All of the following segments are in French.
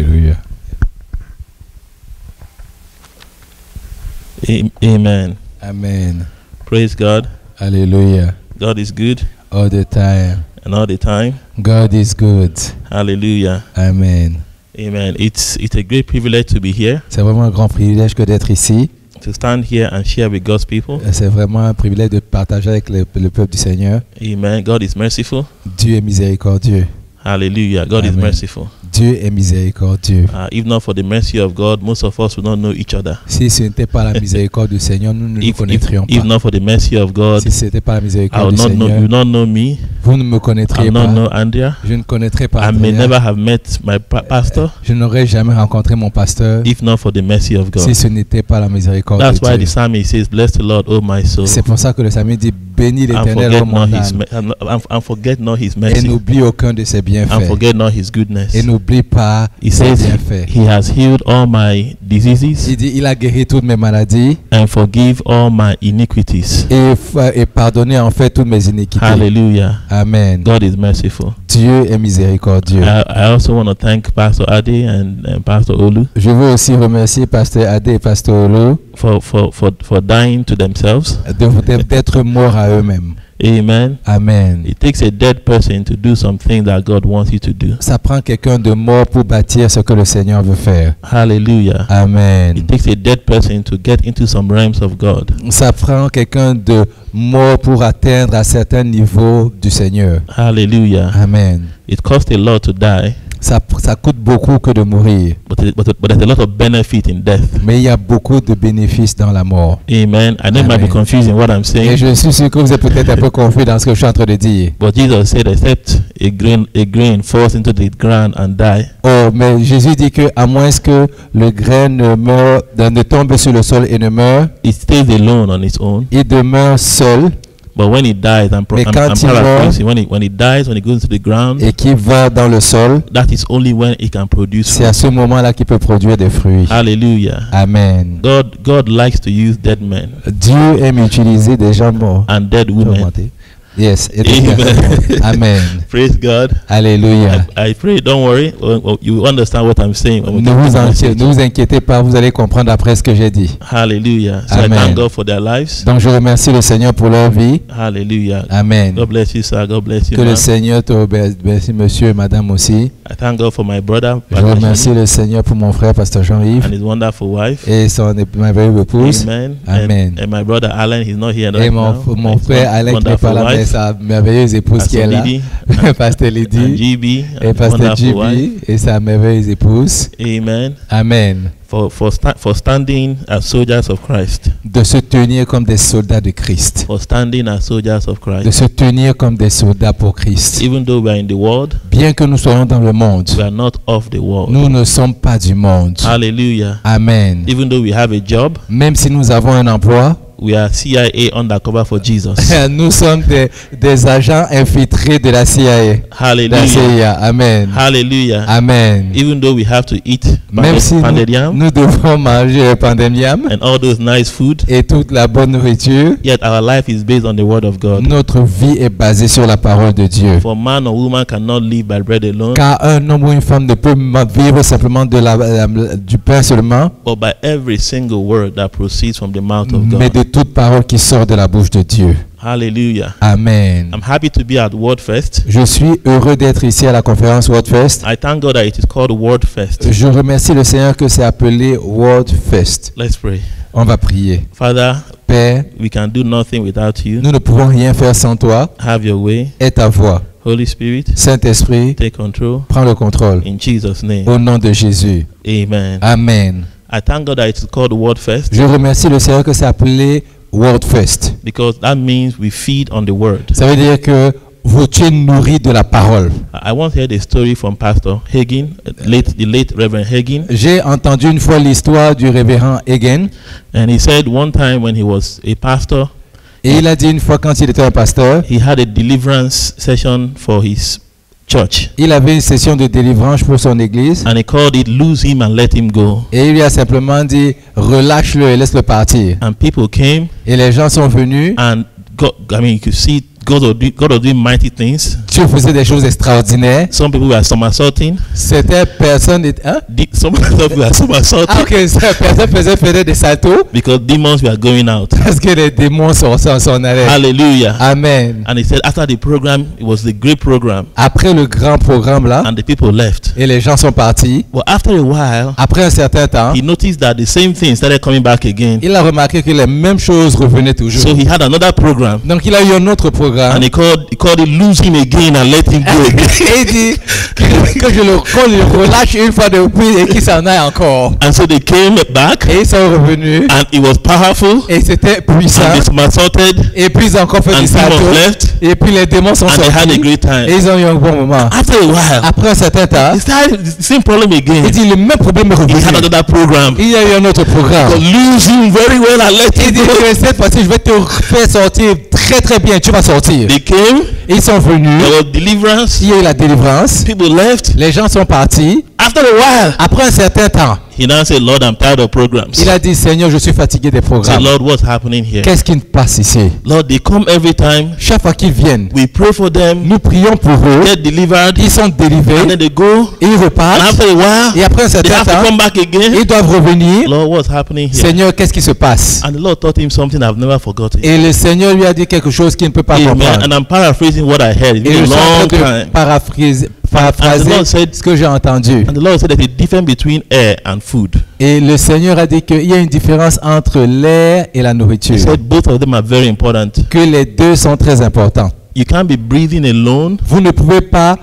Alléluia. Amen. Amen. Praise God. Alléluia. God is good. All the time. And all the time. God is good. Hallelujah. Amen. Amen. It's a great privilege to be here, C'est vraiment un grand privilège que d'être ici. to stand here and share with God's people. C'est vraiment un privilège de partager avec le peuple du Seigneur. Amen. God is merciful. Dieu est miséricordieux. Hallelujah. God is Amen. merciful. Dieu est miséricordieux. If not for the mercy of God, most of us would not know each other. Si ce n'était pas la miséricorde du Seigneur, nous ne nous connaîtrions If pas. not for the mercy of God, Si ce n'était pas la I miséricorde would du not know. You Seigneur, would not know me. vous ne me I connaîtriez would not pas. know Andrea. Je ne connaîtrais pas I may Andrea. never have met my pastor Je n'aurais jamais rencontré mon pasteur if not for the mercy of God. si ce n'était pas la miséricorde That's why de the Dieu. psalmist says, "Bless the Lord, O my soul, C'est pour ça que le Psalmiste dit bénis and l'Éternel, forget ô mon not his âme, and forget not his et mercy, n'oublie aucun de ses and bienfaits, forget not his goodness." et n'oublie pas He ses says bienfaits. he has healed all my diseases Il dit il a guéri toutes mes maladies and forgive all my iniquities. et pardonné en fait toutes mes iniquités. Hallelujah. Amen. God is merciful. Dieu est miséricordieux. I also want to thank Pastor Ade and Pastor Olu Je veux aussi remercier Pasteur Adé et Pasteur Olu for dying to themselves. d'être morts à eux-mêmes. Amen. Amen. It takes a dead person to do something that God wants you to do. Ça prend quelqu'un de mort pour bâtir ce que le Seigneur veut faire. Hallelujah. Amen. It takes a dead person to get into some realms of God. Ça prend quelqu'un de mort pour atteindre à certains niveaux du Seigneur. Hallelujah. Amen. It costs a lot to die, Ça coûte beaucoup que de mourir, but there's a lot of benefit in death. mais il y a beaucoup de bénéfices dans la mort. Amen. I know it might be Amen. confusing what I'm Et saying, je suis sûr que vous êtes peut-être un peu confus dans ce que je suis en train de dire. but Jesus said, except a grain falls into the ground and die, Oh, mais Jésus dit que à moins que le grain ne tombe sur le sol et ne meure, it stays alone on its own. il demeure seul. But when it dies, I'm Mais quand il paraphrasing. When it dies, when it goes into the ground, Et qui va dans le sol, that is only when it can produce c'est à fruit. ce moment-là qu'il peut produire des fruits. Hallelujah. Amen. God likes to use dead men Dieu aime utiliser des gens morts. and dead women. Yes. Et des Amen. personnes mortes. Amen. Praise God. Alléluia. I pray, don't worry, you understand what I'm saying. when we Ne talk vous, about message. ne vous inquiétez pas, vous allez comprendre après ce que j'ai dit. Hallelujah. So Amen. I thank God for their lives. Donc je remercie le Seigneur pour leur vie. Hallelujah. Amen. God bless you, sir. God bless you, Que le man. Seigneur te remercie, monsieur et madame aussi. I thank God for my brother, Je Pastor remercie Shani, le Seigneur pour mon frère, pasteur Jean-Yves, and his wonderful wife. et son merveilleuse épouse. Amen. Amen. And my brother Alan, he's not here Et right mon now. frère Alex n'est pas là, mais sa merveilleuse épouse qui est là. Pasteur and Lydie GB, et and pasteur wonderful wife. Jibi et sa merveilleuse épouse. Amen. Amen. For standing as soldiers of Christ. De se tenir comme des soldats de Christ. For standing as soldiers of De Christ. se tenir comme des soldats pour Christ. Even though we are in the world, Bien que nous soyons dans le monde, we are not of the world. nous ne sommes pas du monde. Hallelujah. Amen. Even though we have a job, Même si nous avons un emploi, we are CIA undercover for Jesus. nous sommes des agents infiltrés de la CIA. De la Hallelujah. CIA. Amen. Hallelujah. Amen. Even though we have to eat Même si pounded yam nous devons manger le pandémium and all those nice food, et toute la bonne nourriture, yet our life is based on the word of God. notre vie est basée sur la parole de Dieu. For man or woman cannot live by bread alone, Car un homme ou une femme ne peut vivre simplement du pain seulement, but by every single word that proceeds from the mouth of mais God. de toute parole qui sort de la bouche de Dieu. Hallelujah. Amen. I'm happy to be at WordFest. Je suis heureux d'être ici à la conférence WordFest. I thank God that it is called WordFest. Je remercie le Seigneur que c'est appelé WordFest. Let's pray. On va prier. Father, Père, we can do nothing without you. nous ne pouvons rien faire sans toi. Have your way. Aie ta voix. Holy Spirit, Saint-Esprit, take control. prends le contrôle. In Jesus' name. Au nom de Jésus. Amen. Amen. I thank God that it is called WordFest Je remercie le Seigneur que c'est appelé WordFest. because that means we feed on the word. Ça veut dire que tu es nourri de la parole. I once heard a story from Pastor Hagin, the late Reverend Hagin, J'ai entendu une fois l'histoire du révérend Hagin. and he said one time when he was a pastor, Et il a dit une fois quand il était un pasteur, he had a deliverance session for his church, il avait une session de délivrance pour son église. and he called it "Lose Him and Let Him Go." Et il lui a simplement dit, relâche-le et laisse-le partir. And people came, Et les gens sont venus. and God, you could see God was doing mighty things. Dieu faisait des choses extraordinaires. Some people were somersaulting. Certaines personnes, hein? Some people were somersaulting Ah, ok, certaines personnes faisaient des saltos because demons were going out. parce que les démons s'en allaient. Hallelujah. Amen. And he said after the program, it was a great program, Après le grand programme là, and the people left. et les gens sont partis. But after a while, Après un certain temps, he noticed that the same thing started coming back again. il a remarqué que les mêmes choses revenaient toujours. So he had another program, Donc il a eu un autre programme. and he called it lose him again and let him go again. Et il dit que qu'on le relâche une fois de plus et qu'il s'en aille encore. And so they came back, Et ils sont revenus. and it was powerful, Et c'était puissant. and they somersaulted, Et puis ils ont encore fait and du demons salto. left, Et puis les démons sont and they had a sortis. great Et time. ils ont eu un bon moment. After a while, Après un certain temps, he started the same problem again. il dit le même problème est He had revenu. another program. Il y a eu un autre programme. But lose him very well and let Il him dit go. que cette fois-ci, je vais te faire sortir très très bien. Tu vas sortir. They came, Ils sont venus. there was deliverance, Il y a eu la délivrance. people left. Les gens sont partis. After a while, Après un certain temps, he now said, Lord, I'm tired of programs. il a dit, Seigneur, je suis fatigué des I said, programmes. Lord, what's happening here? Qu'est-ce qui se passe ici? Lord, they come every time. Chaque fois qu'ils viennent, We pray for them, nous prions pour eux. get delivered, Ils sont and délivrés. then they go. Et ils And repartent. after a while, Et après un they certain have to temps, come back again. ils doivent revenir. Lord, what's happening here? Seigneur, qu'est-ce qui se passe? And the Lord taught him something I've never forgotten. Et le Seigneur lui a dit quelque chose qu'il ne peut pas Amen. comprendre. And I'm paraphrasing what I heard. It's Et been je a suis en long train time. de paraphraser And the Lord said- ce que j'ai entendu. And the Lord said there's a difference between air and food. Et le Seigneur a dit qu'il y a une différence entre l'air et la He nourriture. said both of them are very important. Que les deux sont très importants. You can't be breathing alone Vous ne pouvez pas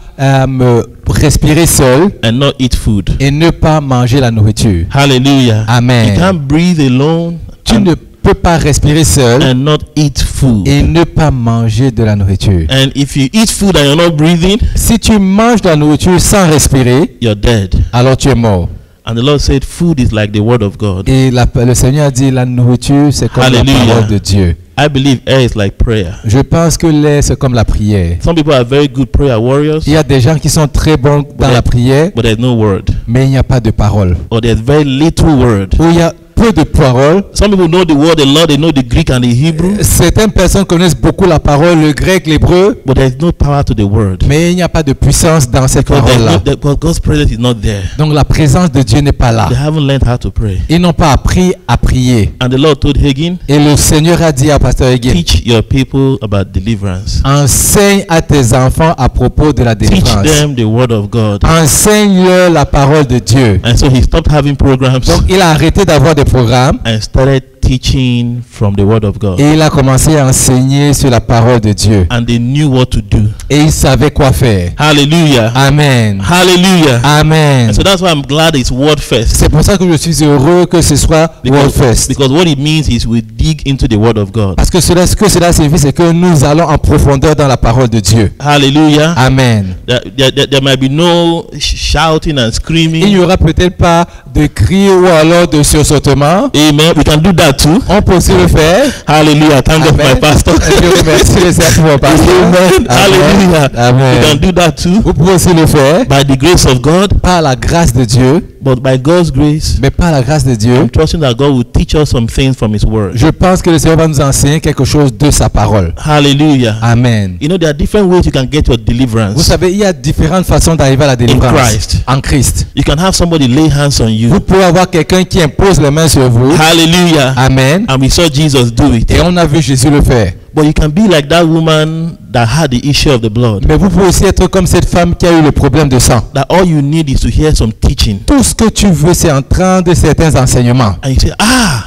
respirer seul and not eat food. et ne pas manger la nourriture. Hallelujah. Amen. You can't breathe alone Tu ne peux pas respirer seul and not eat food. et ne pas manger de la nourriture. And if you eat food and you're not breathing, Si tu manges de la nourriture sans respirer, you're dead. alors tu es mort. And the Lord said food is like the word of God. Et le Seigneur a dit la nourriture c'est comme Hallelujah. la parole de Dieu. I believe air is like prayer. Je pense que l'air c'est comme la prière. Some people are very good prayer warriors, Il y a des gens qui sont très bons dans la prière, but there's no word. mais il n'y a pas de parole. Or there's very little word. Où il y a peu de paroles. Some people know the word a lot, they know the Greek and the Hebrew, Certaines personnes connaissent beaucoup la parole, le grec, l'hébreu, but there's no power to the word. mais il n'y a pas de puissance dans cette Because, parole-là. because God's presence is not there. Donc la présence de Dieu n'est pas là. They haven't learned how to pray. Ils n'ont pas appris à prier. And the Lord told Hagin, Et le Seigneur a dit à Pasteur Hagin, teach your people about deliverance. enseigne à tes enfants à propos de la Teach délivrance. them the word of God. Enseigne-leur la parole de Dieu. And so he stopped having programs Donc il a arrêté d'avoir des programmes and started teaching from the word of God. et il a commencé à enseigner sur la parole de Dieu. And they knew what to do. Et il savait quoi faire. Hallelujah. Amen. Hallelujah. Amen. And so that's why I'm glad it's word first. C'est pour ça que je suis heureux que ce soit World Fest. Because what it means is we dig into the word of God. Parce que ce que cela signifie, c'est que nous allons en profondeur dans la parole de Dieu. Hallelujah. Amen. There might be no shouting and Il n'y screaming. aura peut-être pas de cris ou alors de sursautement. Amen. We can do that too. On peut aussi le faire. Hallelujah. Thank God for my Amen. pastor. Je remercie le Seigneur pour mon pasteur. Amen. Hallelujah. Amen. We can do that too. Vous pouvez aussi le faire By the grace of God. par la grâce de Dieu, But by God's grace, mais par la grâce de Dieu. I'm trusting that God will teach us some things from His Word. Je pense que le Seigneur va nous enseigner quelque chose de sa parole. Hallelujah. Amen. You know, there are different ways you can get your Vous deliverance. savez, il y a différentes façons d'arriver à la délivrance. Christ. En Christ. You can have somebody lay hands on Vous you. pouvez avoir quelqu'un qui impose les mains sur vous. Hallelujah. Amen. And we saw Jesus do it. Et on a vu Jésus le faire. But you can be like that woman that had the issue of the blood. Mais vous pouvez aussi être comme cette femme qui a eu le problème de sang. That all you need is to hear some teaching. Tout ce que tu veux, c'est entendre certains enseignements. And you say,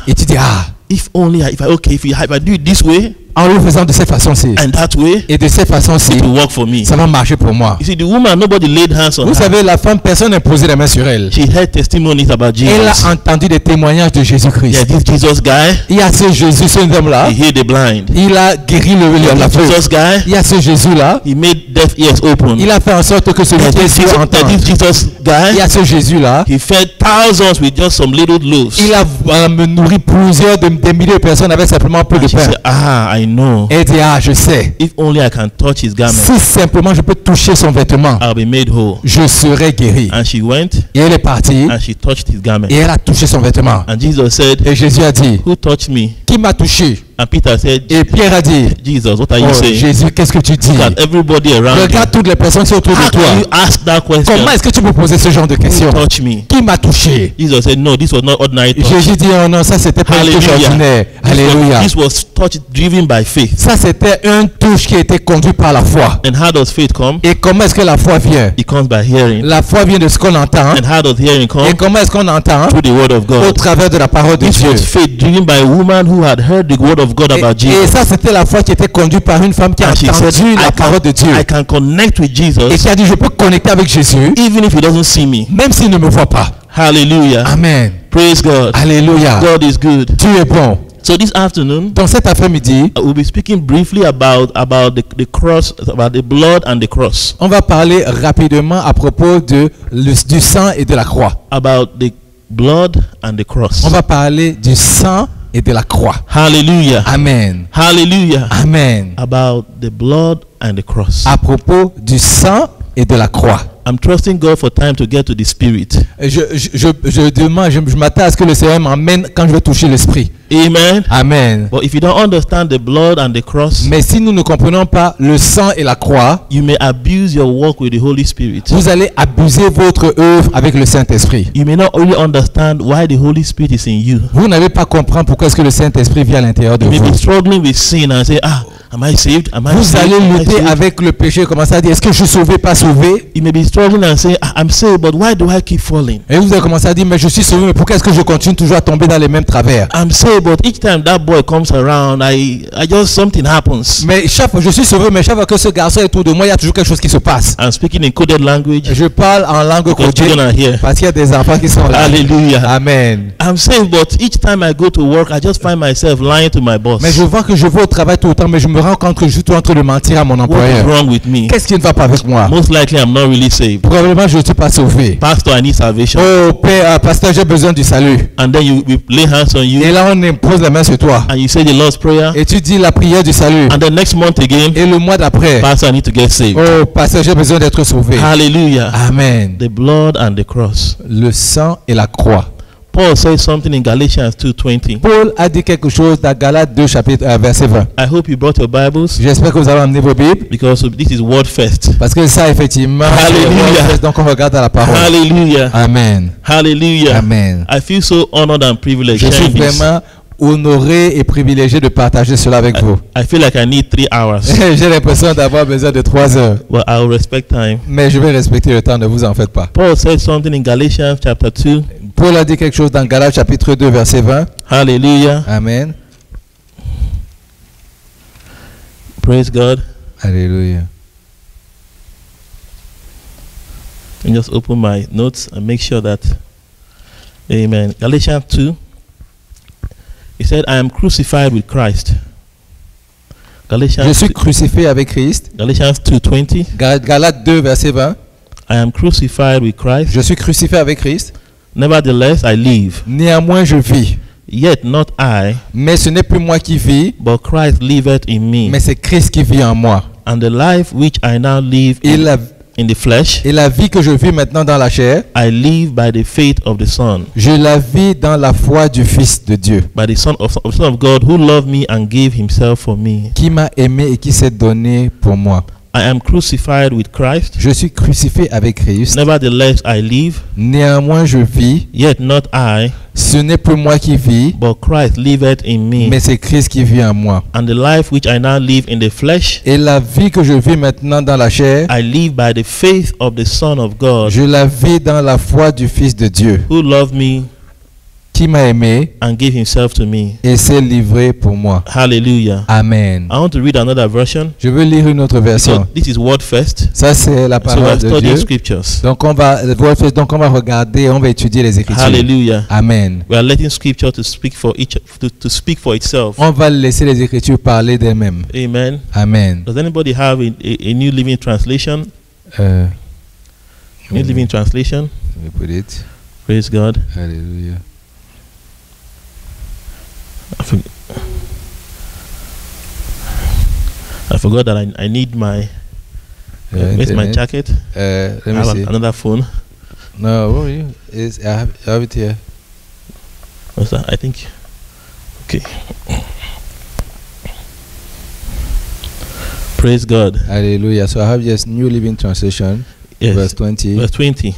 Et tu dis, if only, if I do it this way en le faisant de cette façon-ci and that way, et de cette façon-ci, it will work for me. ça va marcher pour moi. You see, the woman, nobody laid hands on Vous her. savez, la femme, personne n'a posé les mains sur elle. She heard testimonies about Elle Jesus. a entendu des témoignages de Yeah, Jésus-Christ. this Jesus guy, Il y a ce Jésus, ce homme-là, he healed the blind. il a guéri la This feu. Jesus guy, Il y a ce Jésus-là, he made deaf ears open. il a fait en sorte que celui There's qui est this sûr Jesus, entende. this Jesus Il y guy, a ce Jésus-là, he fed thousands with just some little loaves. il a nourri plusieurs des milliers de personnes avec simplement peu de And she pain. said, I know. Et elle dit, je sais. If only I can touch his garment, Si simplement je peux toucher son vêtement, I'll be made whole. je serai guéri. And she went Et elle est partie and she touched his garment. et elle a touché son vêtement. And Jesus said, Et Jésus a dit, who touched me? qui m'a touché? And Peter said, Et Pierre a dit, Jesus, what are you oh saying? Jésus, qu'est-ce que tu dis? Look at everybody around you. Regarde toutes les personnes qui sont autour de How toi. can you ask that question? Comment est-ce que tu peux poser ce genre de Who questions? touched me? Qui m'a touché? Jesus said, no, this was not ordinary touch. Jésus dit, oh non, ça c'était pas une touche ordinaire. Alléluia. This was touch driven by faith. Ça c'était une touche qui était conduite par la foi. And how does faith come? Et comment est-ce que la foi vient? It comes by hearing. La foi vient de ce qu'on entend. And how does hearing come? Et comment est-ce qu'on entend? Through the word of Au God. travers de la parole de This Dieu. was faith driven by a woman who had heard the word of God about Et Jesus. ça c'était la foi qui était conduite par une femme qui a And she said, entendu la parole de Dieu. I can connect with Et Jesus qui a dit, je peux connecter avec Jésus, even if he doesn't see me. même s'il ne me voit pas. Hallelujah. Amen. Praise God. Alléluia. God is good. Dieu est bon. So this afternoon, Dans cet après-midi, we'll be speaking briefly about the cross, about the blood and the cross, on va parler rapidement à propos du sang et de la croix. about the blood and the cross. On va parler du sang et de la croix. Hallelujah. Amen. Hallelujah. Amen. About the blood and the cross. À propos du sang et de la croix. I'm trusting God for time to get to the spirit. Je demande, je m'attends à ce que le Seigneur m'emmène quand je vais toucher l'esprit. Amen. Amen. But if you don't understand the blood and the cross, Mais si nous ne comprenons pas le sang et la croix, you may abuse your walk with the Holy Spirit. vous allez abuser votre œuvre avec le Saint-Esprit. You may not really understand why the Holy Spirit is in you. Vous n'allez pas comprendre pourquoi est-ce que le Saint-Esprit vit à l'intérieur de You may vous. be struggling with sin and say, am I saved? Am I Vous saved? allez Am I lutter saved? avec le péché, commencer à dire, est-ce que je suis sauvé, pas sauvé? You may be struggling and say, I'm saved, but why do I keep falling? Et vous allez commencer à dire, mais je suis sauvé, mais pourquoi est-ce que je continue toujours à tomber dans les mêmes travers? I'm saved, but each time that boy comes around, I just something happens. Mais chaque fois, je suis sauvé, mais chaque fois que ce garçon est autour de moi, il y a toujours quelque chose qui se passe. I'm speaking in coded language Je parle en langue because codée children are here. parce qu'il y a des enfants qui sont là. Hallelujah. Amen. I'm saved, but each time I go to work, I just find myself lying to my boss. Mais je vois que je vais au travail tout le temps, mais je me rends compte que je suis tout en train de mentir à mon What is employeur. wrong with me? Qu'est-ce qui ne va pas avec moi? Most likely, I'm not really saved. Probablement, je ne suis pas sauvé. Pastor, I need salvation. Oh, Père, pasteur, j'ai besoin du salut. And then we lay hands on Et you là, on impose la main sur toi. and you say the Lord's Prayer. Et tu dis la prière du salut. And then next month again, Et le mois d'après, Pastor, I need to get saved. oh, pasteur, j'ai besoin d'être sauvé. Hallelujah. Amen. The blood and the cross. Le sang et la croix. Paul says something in Galatians 2:20. Paul a dit quelque chose dans Galates 2, verset 20. I hope you brought your Bibles J'espère que vous avez amené vos Bibles. because this is Word Fest. Parce que ça, effectivement, Hallelujah. donc on regarde à la parole. Hallelujah. Amen. Hallelujah. Amen. I feel so honored and privileged. Je suis sharing this. vraiment honoré et privilégié de partager cela avec vous. I feel like I need 3 hours, J'ai l'impression d'avoir besoin de 3 heures. but I will respect time. Mais je vais respecter le temps, ne vous en faites pas. Paul said something in Galatians chapter 2. Paul a dit quelque chose dans Galates chapitre 2, verset 20. Hallelujah. Amen. Praise God. Alléluia. And just open my notes and make sure that. Amen. Galatians 2. He said, I am crucified with Christ. Je Galatians suis crucifié avec Christ. Galatians 2:20. Galates 2, verset 20. I am crucified with Christ. Je suis crucifié avec Christ. Nevertheless, I live. Néanmoins, je vis. Yet not I, Mais ce n'est plus moi qui vis, but Christ liveth in me. mais c'est Christ qui vit en moi. And the life which I now live Et la, in the flesh, et la vie que je vis maintenant dans la chair, I live by the faith of the Son, je la vis dans la foi du Fils de Dieu, by the Son of God who loved me and gave himself for me. qui m'a aimé et qui s'est donné pour moi. I am crucified with Christ. Je suis crucifié avec Christ. Nevertheless, I live. Néanmoins, je vis. Yet not I, Ce n'est plus moi qui vis, but Christ liveth in me. mais c'est Christ qui vit en moi. And the life which I now live in the flesh, Et la vie que je vis maintenant dans la chair, I live by the faith of the Son of God je la vis dans la foi du Fils de Dieu, who loved me qui m'a aimé and gave himself to me. et s'est livré pour moi. Hallelujah. Amen. I want to read another version. Je veux lire une autre So version. this is Word Fest. Ça, c'est la So parole we're de studying Dieu. scriptures. Donc on va regarder, on va étudier les Écritures. Hallelujah. Amen. We are letting scripture to speak for to speak for itself. On va laisser les Écritures parler d'elles-mêmes. Amen. Amen. Does anybody have a New Living Translation? New Living Translation. Let me put it. Praise God. Hallelujah. I forgot that I need my where's my Internet. jacket? Let I me have see. another phone. No, where are you? I have it here. What's that? I think. Okay. Praise God. Hallelujah. So I have just New Living Translation, Yes. verse 20. Verse 20.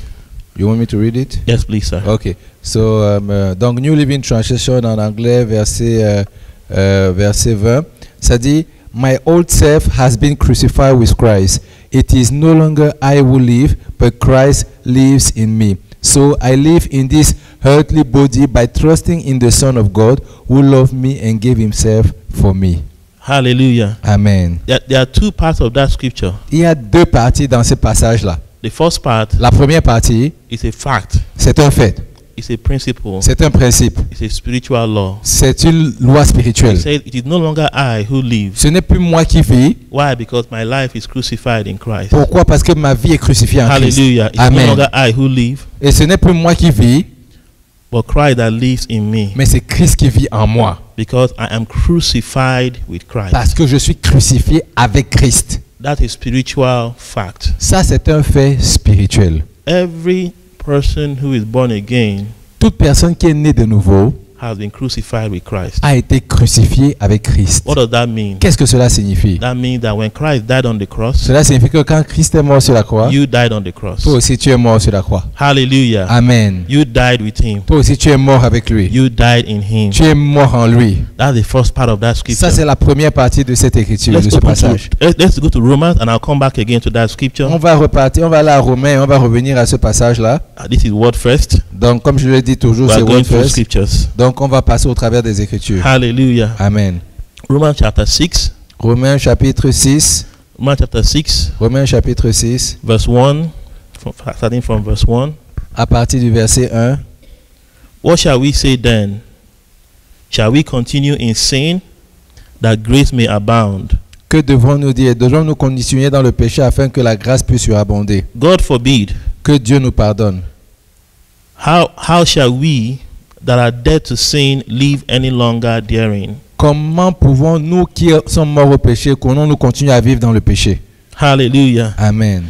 You want me to read it? Yes, please, sir. Ok. So, donc New Living Translation en anglais, verset 20, ça dit, My old self has been crucified with Christ. It is no longer I who live, but Christ lives in me. So I live in this earthly body by trusting in the Son of God who loved me and gave himself for me. Hallelujah. Amen. There are two parts of that scripture. Il y a deux parties dans ce passage-là. The first part La première partie, is a fact, c'est un fait, it's a principle, c'est un principe, it's a spiritual law. c'est une loi He spirituelle. said, it is no longer I who live. Ce n'est plus moi qui vis. Why? Because my life is crucified in Christ. Pourquoi? Parce que ma vie est crucifiée en Christ. Hallelujah. It's no Amen. longer I who live, Et ce n'est plus moi qui vis, but Christ that lives in me. mais c'est Christ qui vit en moi. Because I am crucified with Christ. Parce que je suis crucifié avec Christ. That's a spiritual fact. Ça, c'est un fait spirituel. Every person who is born again Toute personne qui est née de nouveau has been crucified with Christ. a été crucifiée avec Christ. What does that mean? Qu'est-ce que cela signifie? That means that when Christ died on the cross, Cela signifie que quand Christ est mort sur la croix, you died on the cross. toi aussi tu es mort sur la croix. Hallelujah. Amen. You died with him. Toi aussi tu es mort avec lui. You died in him. Tu es mort en lui. That's the first part of that Ça, scripture. c'est la première partie de cette écriture, de ce passage. Let's go to Romans, and I'll come back again to that scripture. On va repartir, on va aller à Romains, on va revenir à ce passage-là. This is word first. Donc, comme je le dis toujours, We c'est are going word through first. scriptures. Donc, on va passer au travers des Écritures. Hallelujah. Amen. Romans chapter 6. Romains chapitre 6. Romans chapter 6, Romains chapitre 6, verse 1. Starting from verse 1. à partir du verset 1. What shall we say then? Shall we continue in sin that grace may abound? Que devons-nous dire? Devons-nous continuer dans le péché afin que la grâce puisse surabonder? God forbid. Que Dieu nous pardonne. How shall we that are dead to sin live any longer therein? Comment pouvons-nous qui sommes morts au péché, nous continuer à vivre dans le péché? Hallelujah. Amen.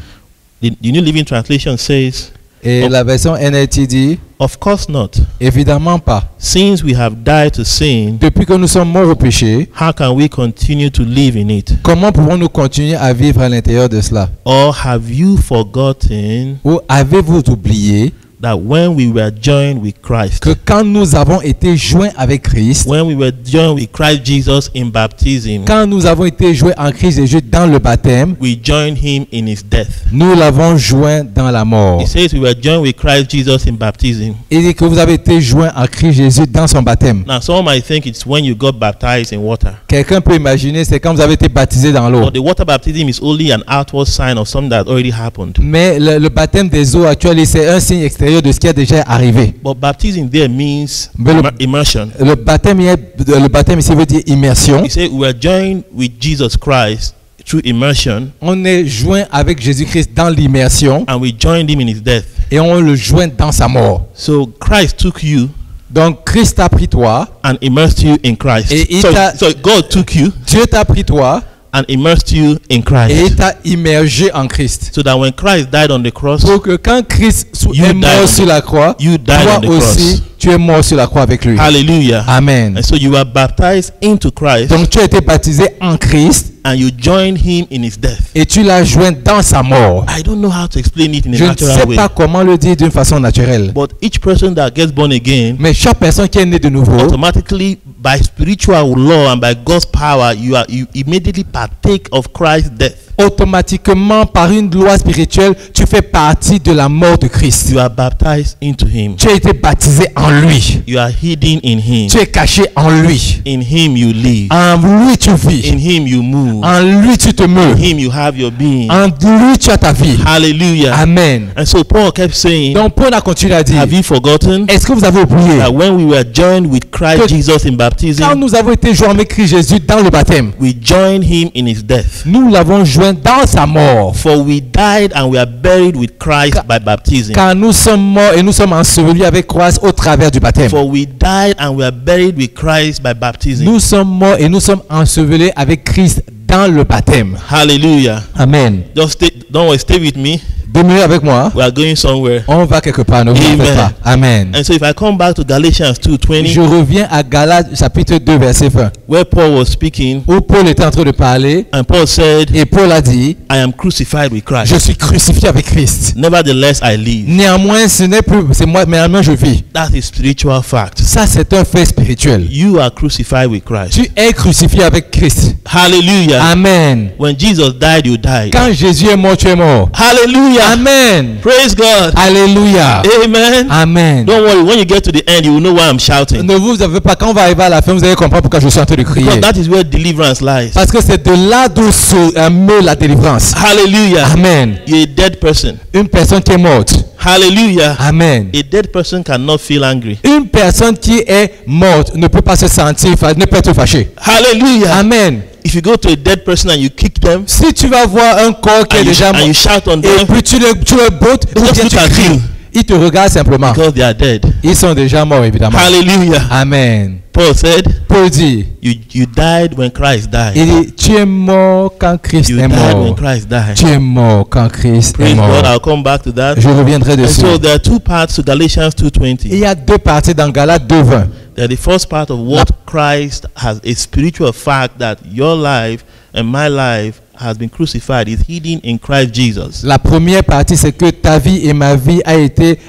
The New Living Translation says, Et la version NLT dit, of course not. évidemment pas. Since we have died to sin, Depuis que nous sommes morts au péché, how can we continue to live in it? comment pouvons-nous continuer à vivre à l'intérieur de cela? Or have you forgotten Ou avez-vous oublié that when we were joined with Christ, que quand nous avons été joints avec Christ, when we were joined with Christ Jesus in baptism, quand nous avons été joints en Christ Jésus dans le baptême, we joined him in his death? nous l'avons joint dans la mort. It says we were joined with Christ Jesus in baptism. Il dit que vous avez été joints en Christ Jésus dans son baptême. Now, some might think it's when you got baptized in water. Quelqu'un peut imaginer, c'est quand vous avez été baptisé dans l'eau. But the water baptism is only an outward sign of something that already happened. Mais le baptême des eaux actuelles, c'est un signe extérieur de ce qui a déjà arrivé. But baptism there means Mais immersion. le baptême ici veut dire immersion. He said we were joined with Jesus Christ through immersion, On est joint avec Jésus-Christ dans l'immersion and we joined him in his death. et on le joint dans sa mort. So Christ took you Donc Christ a pris toi, and immersed you in Christ. Et il So, t'a- so God took you Dieu t'a pris toi and immersed you in et il Christ. t'a immergé en Christ. So that when Christ died on the cross, Pour que quand Christ You est died mort on sur la croix, you died toi on the aussi, cross. tu es mort sur la croix avec lui. Hallelujah. Amen. And so you were baptized into Christ Donc tu as été baptisé en Christ and you joined him in his death. et tu l'as joint dans sa mort. I don't know how to explain it in Je a ne sais natural way. pas comment le dire d'une façon naturelle. But each person that gets born again, Mais chaque personne qui est née de nouveau, automatically by spiritual law and by God's power, you immediately partake of Christ's death. automatiquement, par une loi spirituelle, tu fais partie de la mort de Christ. You are baptized into him. Tu as été baptisé en lui. You are hidden in him. Tu es caché en lui. In him you live. En lui, tu vis. In him you move. En lui, tu te In meus. him you have your being. En lui, tu as ta vie. Hallelujah. Amen. And so Paul kept saying, Donc, Paul a continué à dire, have you forgotten est-ce que vous avez oublié that when we were joined with Christ Que- Jesus in quand baptism, nous avons été joints avec Christ Jésus dans le baptême, we joined him in his death? nous l'avons joint dans sa mort. For we died and we are buried with Christ by baptism. Car nous sommes morts et nous sommes ensevelis avec Christ au travers du baptême. For we died and we are buried with Christ by baptism. Nous sommes morts et nous sommes ensevelis avec Christ dans le baptême. Hallelujah. Amen. Just stay, don't worry, stay with me. Demeurez avec moi. We are going somewhere. On va quelque part, ne vous en faites pas. Amen. And so if I come back to Galatians 2:20, Je reviens à Galates chapitre 2 verset 20 where Paul was speaking, où Paul était en train de parler and Paul said, et Paul a dit, I am crucified with Christ. je suis crucifié avec Christ. Nevertheless, I live. Néanmoins, ce n'est plus, c'est moi, mais néanmoins je vis. That is spiritual fact. Ça, c'est un fait spirituel. You are crucified with Christ. Tu es crucifié avec Christ. Hallelujah. Amen. When Jesus died, you died. Quand Jésus est mort, tu es mort. Hallelujah. Amen. Praise God. Alléluia. Amen. Amen. Don't worry, when you get to the end, you will know why I'm shouting. Ne vous avez pas, quand on va arriver à la fin, vous allez comprendre pourquoi je suis en train de crier. Because that is where deliverance lies. Parce que c'est de là d'où se meut la délivrance. Hallelujah. Amen. You're a dead person. Une personne qui est morte. Hallelujah. Amen. A dead person cannot feel angry. Une personne qui est morte ne peut pas se sentir, ne peut être fâchée. Hallelujah. Amen. If you go to a dead person and you kick them, Si tu vas voir un corps qui est déjà and mort you shout on et them, puis tu le bottes ou just bien look tu at cries, you. ils te regardent simplement. because they are dead. Ils sont déjà morts évidemment. Hallelujah. Amen. Paul said, Paul dit, you died when Christ died. il dit, tu es mort quand Christ You est died when mort. Christ died. Tu es mort quand Christ est Praise God. mort. I'll come back to that. Je reviendrai And dessus. so there are two parts to Galatians Il 2:20. y a deux parties dans Galates 2:20. The first part of what Christ has, a spiritual fact that your life and my life has been crucified, is hidden in Christ Jesus. La première partie, c'est que ta vie et ma vie a été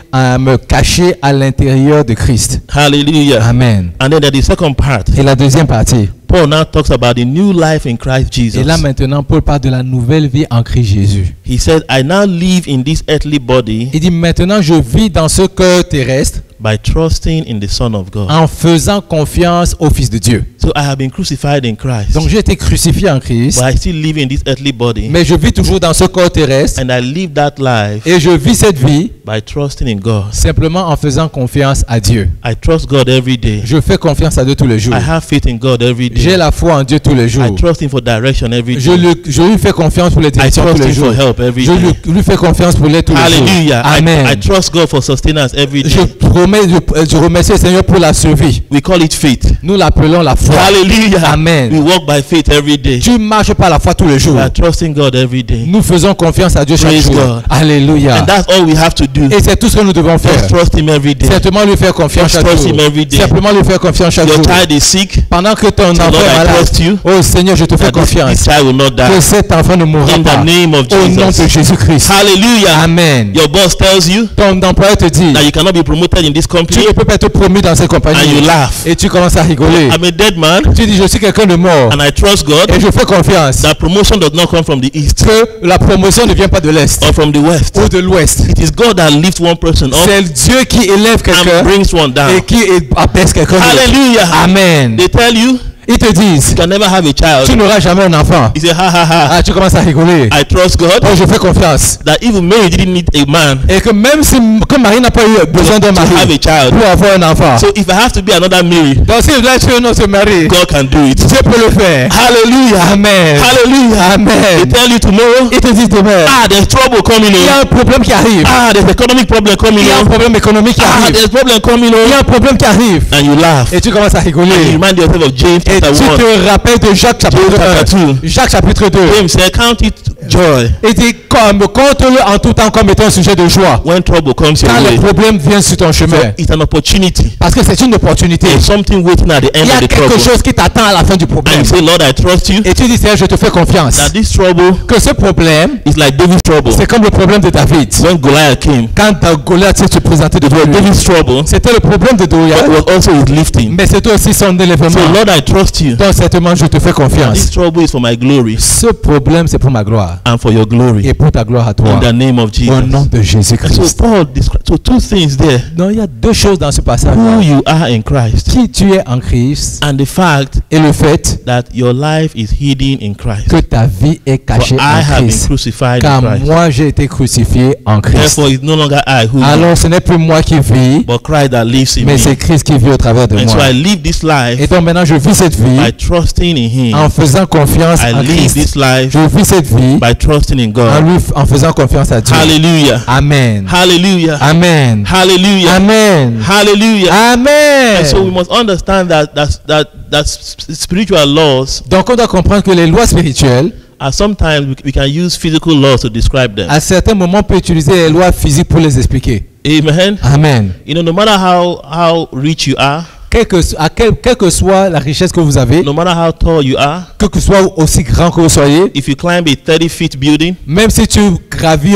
cachée à l'intérieur de Christ. Hallelujah. Amen. And then the second part, Et la deuxième partie. Paul now talks about the new life in Christ Jesus. Et là maintenant, Paul parle de la nouvelle vie en Christ Jésus. He said, I now live in this earthly body Il dit maintenant, je vis dans ce cœur terrestre by trusting in the Son of God. en faisant confiance au Fils de Dieu. So I have been crucified in Christ, Donc j'ai été crucifié en Christ, but I still live in this earthly body, mais je vis toujours dans ce corps terrestre and I live that life et je vis cette vie by trusting in God. simplement en faisant confiance à Dieu. I trust God every day. Je fais confiance à Dieu tous les jours. I have faith in God every J'ai day. la foi en Dieu tous les jours. I trust Him for direction every Je day. lui fais confiance pour les I directions tous trust les Him jours. for help every Je day. lui fais confiance pour l'aide tous les jours. Hallelujah. Amen. I trust God for sustenance every Je day. remercie le Seigneur pour la survie. We call it faith. Nous l'appelons la foi. Hallelujah. Amen. We walk by faith every day. Tu marches par la foi tous les jours. We are trusting God every day. Nous faisons confiance à Dieu chaque Praise jour. God. Alléluia. And that's all we have to do. Et c'est tout ce que nous devons faire. Just trust Him every day. Simplement lui faire confiance Just chaque trust jour. Him every day. Simplement lui faire confiance chaque Your jour. child is sick. Pendant que ton So enfant Lord, est I malade, trust you. oh Seigneur, je te fais That this confiance. child will not Que die. cet enfant ne mourra In the pas. name of Au nom de Jesus. Jésus-Christ. Hallelujah. Amen. Your boss tells you Ton employeur te dit, that you cannot be promoted in this tu company, ne peux pas être promu dans cette and you compagnie. laugh. Et tu commences à rigoler. I'm a dead man, Tu dis, je suis quelqu'un de mort. and I trust God Et je fais confiance that promotion does not come from the east que la promotion ne vient pas de l'Est or from the west. ou de l'Ouest. It is God that lifts one person up C'est Dieu qui élève quelqu'un and brings one et down. qui abaisse quelqu'un d'autre. Hallelujah. Amen. They tell you Ils te disent, you can never have a tu child. n'auras jamais un enfant. You say, ha ha ha. Ah, tu commences à rigoler. I trust God Oh, je fais confiance. that even Mary didn't need a man Et que même si que Marie n'a pas eu besoin d'un to have mari a child. pour avoir un enfant. So if I have to be another Mary, Donc si je dois être un autre mari, God can do it. Dieu peut le faire. Hallelujah. Amen. Hallelujah. They Amen. tell you tomorrow, Ils te disent demain, there's trouble coming il y a in. un problème qui arrive. There's economic problem coming Il y a un in. problème économique qui arrive. There's problem coming Il y a in. un problème qui arrive. And you laugh. Et tu commences à And you rigoler. remind yourself of James Et chapter tu 1. te rappelles de Jacques chapitre James chapter 1. 2. Jacques chapitre 2. James said, count it joy Il dit, compte-le en tout temps comme étant un sujet de joie. when trouble comes your Quand way. le problème vient sur ton So chemin. it's an opportunity. Parce que c'est une opportunité. There's something waiting at the Il end y a of the quelque trouble. chose qui t'attend à la fin du And problème. you say, Lord, I trust you Et tu dis, Seigneur, je te fais confiance. that this trouble Que ce problème, is like David's trouble. c'est comme le problème de David. When Goliath came, Quand Goliath s'est présenté devant lui, David's trouble, c'était le problème de but Goliath, it was also his lifting. mais c'était aussi son So élèvement. Lord, I trust you. Donc certainement, je te fais This confiance. trouble is for my glory Ce problème, c'est pour ma gloire. and for your glory. Et pour ta gloire à toi. In the name of Au nom Jesus. de And so Jésus-Christ. Paul describes so two things there: Donc il y a deux choses dans ce passage. who you are in Christ, Qui tu es en Christ and the fact et le fait that your life is hidden in Christ. que ta vie est For cachée I en have been Christ. crucified Car in Christ. moi, j'ai été crucifié en Christ. Therefore, it's no longer I who live, Alors ce n'est plus moi qui vis, but Christ that lives in mais me. c'est Christ qui vit au travers de And so moi. I live this Et life donc maintenant, je vis cette by vie trusting in Him. en faisant confiance I en live Christ. this life Je vis cette vie by trusting in en, God. en faisant confiance à Dieu. Hallelujah. Amen. Hallelujah. Amen. Hallelujah. Amen. Hallelujah. And so we Amen. must understand that spiritual laws Donc on doit comprendre que les lois spirituelles sometimes we can use physical laws to describe them. À certains moments, on peut utiliser les lois physiques pour les expliquer. Amen. Amen. You know, no matter how rich you are, Quelle que soit la richesse que vous avez, no matter how tall you are, quel que soit aussi grand que vous soyez, if you climb a 30-foot building même si tu gravis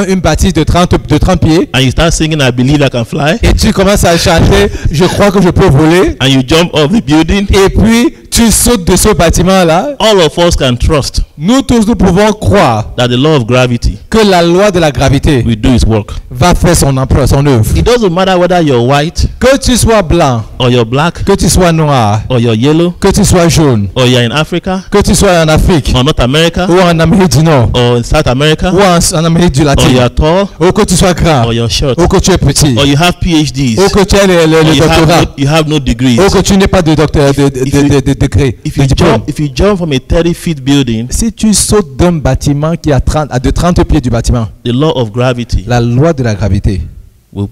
une bâtisse de 30 pieds, and you start singing I believe I can fly, et tu commences à chanter, je crois que je peux voler, and you jump off the building, et puis tu sautes de ce bâtiment-là, all of us can trust nous tous nous pouvons croire that the law of gravity que la loi de la gravité will do its work. va faire son emploi, son œuvre. It doesn't matter whether you're white Que tu sois blanc, or you're black que tu sois noir, or you're yellow que tu sois jaune, or you're in Africa que tu sois en Afrique, or North America ou en Amérique du Nord, or in South America ou en Amérique du or Latin, you're tall ou que tu sois grand, or you're short ou que tu es petit, or you have PhDs ou que tu aies le or doctorat, you have no degrees. ou que tu n'aies pas de docteur, de degré, If de you diplôme. jump from a 30-foot building, Si tu sautes d'un bâtiment qui a de 30 pieds du bâtiment, the law of gravity la loi de la gravité will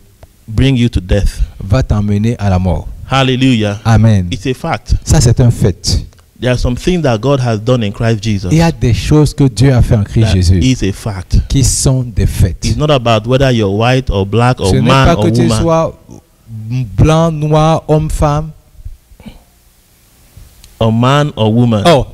bring you to death. va t'emmener à la mort. Hallelujah. Amen. It's a fact. Ça, c'est un fait. There are some things that God has done in Christ Jesus. Il y a des choses que Dieu a fait en Christ That Jésus is a fact. qui sont des faits. It's not about whether you're white or black or Ce n'est man pas or que tu woman. sois blanc, noir, homme, femme. Or man or woman. Oh,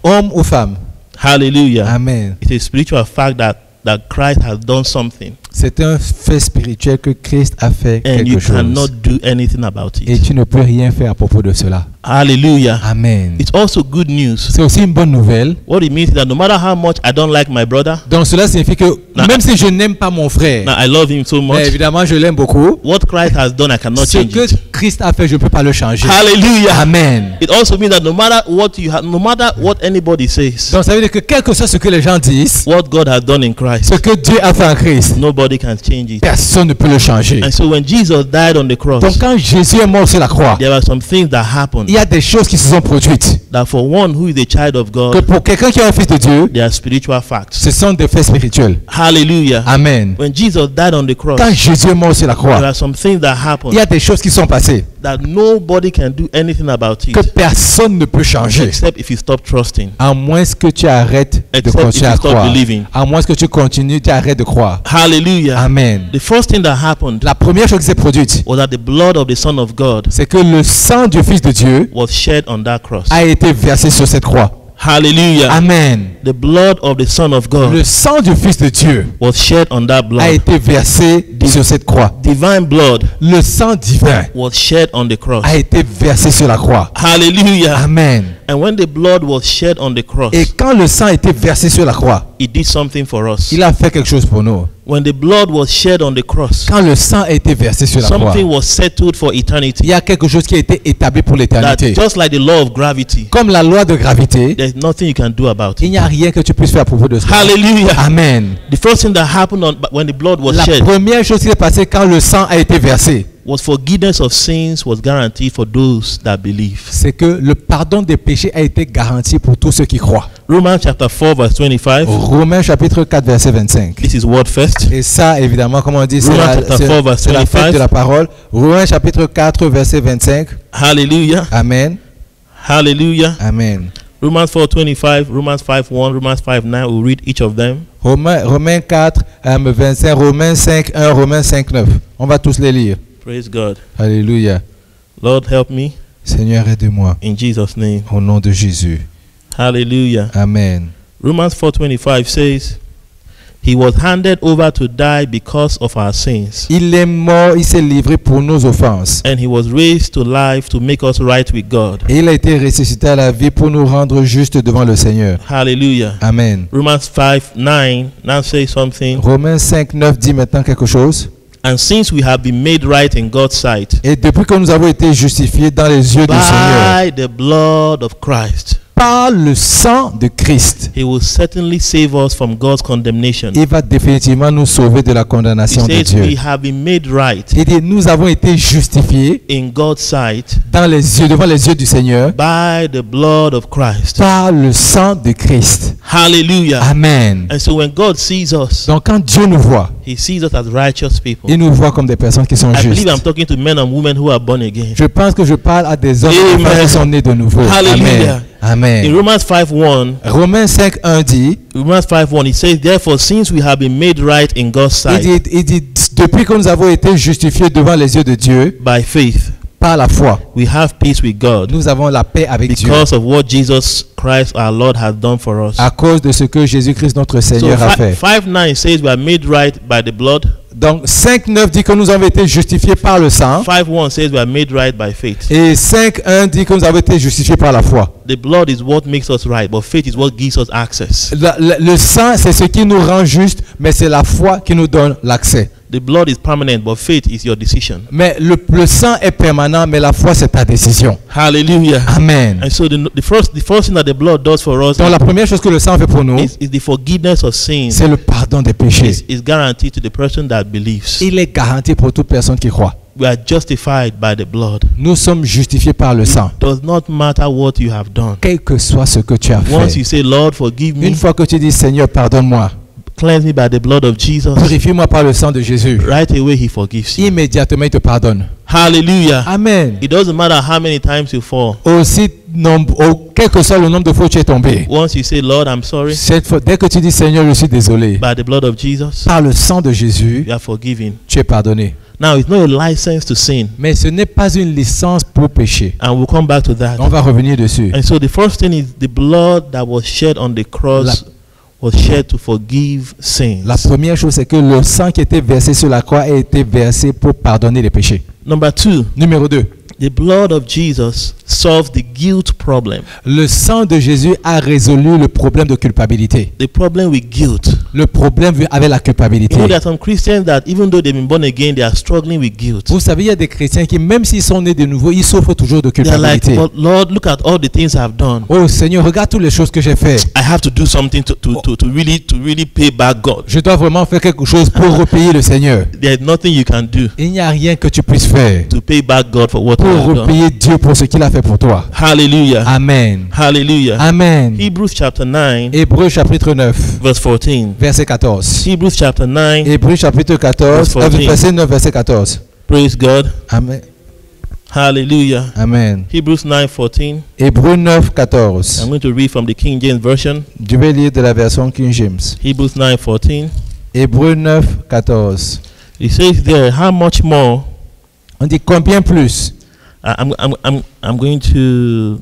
homme ou femme. Hallelujah. Amen. It's a spiritual fact that Christ has done something C'est un fait spirituel que Christ a fait and you quelque chose. cannot do anything about Et it. tu ne peux rien faire à propos de cela. Hallelujah. Amen. It's also good news. C'est aussi une bonne nouvelle. What it means is that no matter how much I don't like my brother, Donc cela signifie que Non. même si je n'aime pas mon frère, now I love him so mais much, évidemment je l'aime beaucoup, what Christ has done, I cannot ce change que it. Christ a fait, je ne peux pas le changer. Hallelujah. Amen. It also means that no matter what you have, no matter what anybody says, Donc ça veut dire que quel que soit ce que les gens disent, what God has done in Christ, ce que Dieu a fait en Christ, nobody can change it. personne ne peut le changer. And so when Jesus died on the cross, Donc quand Jésus est mort sur la croix, there were some things that happened il y a des choses qui se sont produites. that for one who is a child of Que God, pour quelqu'un qui est un fils de Dieu, they are spiritual facts. ce sont des faits spirituels. Hallelujah. Amen. When Jesus died on the cross, Quand Jésus est mort sur la there croix, are some things that il y happened a des choses qui sont passées that nobody can do anything about que it personne ne peut changer. except if you stop trusting, À moins que tu arrêtes de except if continuer you à stop croire. believing. À moins que tu continues, tu arrêtes de croire. Hallelujah. Amen. The first thing that happened La première chose qui s'est produite, was that the blood of the Son of God c'est que le sang du Fils de Dieu was shed on that cross. a été versé sur cette croix. Hallelujah. Amen. The blood of the Son of God Le sang du Fils de Dieu was shed on that a blood. été versé sur cette croix. Divine blood Le sang divin was shed on the cross. a été versé sur la croix. Hallelujah. Amen. And when the blood was shed on the cross, Et quand le sang a été versé sur la croix, it did something for us. il a fait quelque chose pour nous. When the blood was shed on the cross, Quand le sang a été versé sur la croix, something was settled for il eternity. y a quelque chose qui a été établi pour That l'éternité. just like the law of gravity, Comme la loi de gravité, there's nothing you can do about il it. n'y a rien que tu puisses faire à propos de cela. Hallelujah. Amen. The first thing that happened when the blood was La shed première chose qui s'est passée quand le sang a été versé, was forgiveness of sins was guaranteed for those that believe. c'est que le pardon des péchés a été garanti pour tous ceux qui croient. Romans chapter 4 verse 25. Romains chapitre 4 verset 25. This is word first. Et ça, évidemment, comme on dit, c'est Romains la, chapter c'est- 4 verse c'est la 25. fête de la parole. Romains chapitre 4 verset 25. Hallelujah. Amen. Hallelujah. Amen. Romans 4:25, Romans 5:1, Romans 5:9. We'll read each of them. Romains 4, 25, Romains 5, 1, Romains 5, 9. On va tous les lire. Praise God. Alléluia. Lord, help me Seigneur, aide-moi. in Jesus' name. Au nom de Jésus. Hallelujah. Amen. Romans 4:25 says, He was handed over to die because of our sins, Il est mort, il s'est livré pour nos offenses. and He was raised to life to make us right with God. Et il a été ressuscité à la vie pour nous rendre justes devant le Seigneur. Hallelujah. Amen. Romans 5:9 now says something. Romains 5, 9 dit maintenant quelque chose. And since we have been made right in God's sight Et depuis que nous avons été justifiés dans les yeux du Seigneur, by the blood of Christ, par le sang de Christ, He will certainly save us from God's condemnation. il va définitivement nous sauver de la He condamnation de says we Dieu. have been made right Il dit, nous avons été justifiés in God's sight dans les yeux, devant les yeux du Seigneur by the blood of Christ. par le sang de Christ. Hallelujah. Amen. And so when God sees us, Donc quand Dieu nous voit, He sees us as righteous people. il nous voit comme des personnes qui sont I believe justes. I'm talking to men and women who are born again. Je pense que je parle à des hommes et des femmes Amen. qui sont nés de nouveau. Hallelujah. Amen. In Amen. Romans 5:1, Romains 5:1 dit, Romans 5:1, it says, therefore, since we have been made right in God's sight il dit, depuis que nous avons été justifiés devant les yeux de Dieu by faith, par la foi, we have peace with God nous avons la paix avec Dieu because of what Jesus Christ our Lord has done for us. à cause de ce que Jésus-Christ notre So Seigneur a fait. 5:9 says we are made right by the blood. Donc 5:9 dit que nous avons été justifiés par le sang 5:1 says we are made right by faith. et 5:1 dit que nous avons été justifiés par la foi. The blood is what makes us right, but faith is what gives us access. Le sang, c'est ce qui nous rend justes, mais c'est la foi qui nous donne l'accès. The blood is permanent, but faith is your decision. Mais le sang est permanent, mais la foi, c'est ta décision. Hallelujah. Amen. And so the first thing that the blood does for us Donc la première chose que le sang fait pour nous, is the forgiveness of sin. c'est le pardon des péchés. Is guaranteed to the person that believes. Il est garanti pour toute personne qui croit. We are justified by the blood. Nous sommes justifiés par le sang. Does not matter what you have done. Quel que soit ce que tu as Once fait. you say, Lord, forgive me, Une fois que tu dis, Seigneur, pardonne-moi, cleanse me by the blood of Jesus, purifie-moi par le sang de Jésus, right away he forgives you. immédiatement il te pardonne. Hallelujah. Amen. It doesn't matter how many times you fall. Quel que soit le nombre de fois où tu es tombé, Once you say, Lord, I'm sorry, cette fois, dès que tu dis, Seigneur, je suis désolé, by the blood of Jesus, par le sang de Jésus, you are forgiven. tu es pardonné. Now, it's not a license to sin, Mais ce n'est pas une licence pour pécher. and we'll come back to that. On va revenir dessus. And so the first thing is the blood that was shed on the cross was shed to forgive sins. La première chose, c'est que le sang qui était versé sur la croix a été versé pour pardonner les péchés. Number two, Numéro 2. the blood of Jesus solves the guilt problem. Le sang de Jésus a résolu le problème de culpabilité. The problem with guilt. Le problème avec la culpabilité. You know, there are some Christians that even though they've been born again, they are struggling with guilt. Vous savez, il y a des chrétiens qui, même s'ils sont nés de nouveau, ils souffrent toujours de They're like, culpabilité. but Lord, look at all the things I've done. Oh Seigneur, regarde toutes les choses que j'ai fait. I have to do something to really pay back God. Je dois vraiment faire quelque chose pour repayer le Seigneur. There's nothing you can do Il n'y a rien que tu puisses faire to pay back God for what you pour have done. repayer Dieu pour ce qu'il a fait pour toi. Hallelujah. Amen. Hallelujah. Amen. Hebrews chapter 9, Hébreux chapitre 9, verse 14. verset 14. Hebrews chapter 9, Hébreux chapitre 14, Verse 14. verset 9, verset 14. praise God. Amen. Hallelujah. Amen. Hebrews 9, 14. Hébreux 9, 14. I'm going to read from the King James Version. Je vais lire de la version King James. Hebrews 9, 14. Hébreux 9, 14. It says there, how much more? On dit combien plus? I'm going to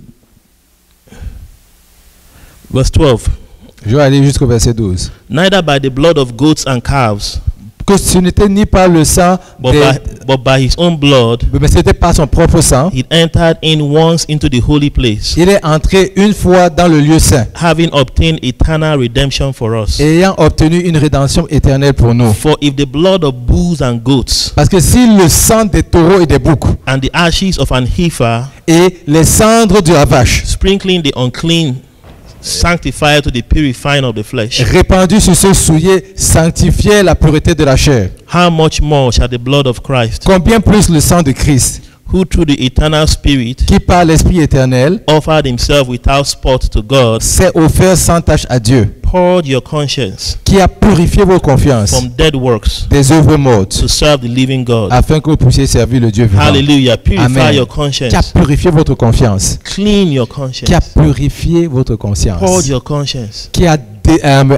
verse 12. Je vais aller jusqu'au verset 12. Neither by the blood of goats and calves, Que ce n'était ni par le sang, but by his own blood, mais c'était par son propre sang. he entered in once into the holy place, Il est entré une fois dans le lieu saint, having obtained eternal redemption for us. ayant obtenu une rédemption éternelle pour nous. For if the blood of bulls and goats Parce que si le sang des taureaux et des boucs and the ashes of an heifer, et les cendres de la vache sprinkling the unclean, sanctified to the purifying of the flesh, répandus sur ceux souillés sanctifiaient la pureté de la chair, how much more shall the blood of Christ, combien plus le sang de Christ, who through the eternal Spirit qui par l'Esprit éternel offered himself without spot to God, s'est offert sans tache à Dieu, purge your conscience qui a purifié vos consciences from dead works des œuvres mortes, to serve the living God. afin que vous puissiez servir le Dieu vivant. Hallelujah. Purify Amen. your Qui a conscience. purifié votre conscience, Clean your qui a conscience. purifié votre Purge conscience, your conscience. qui a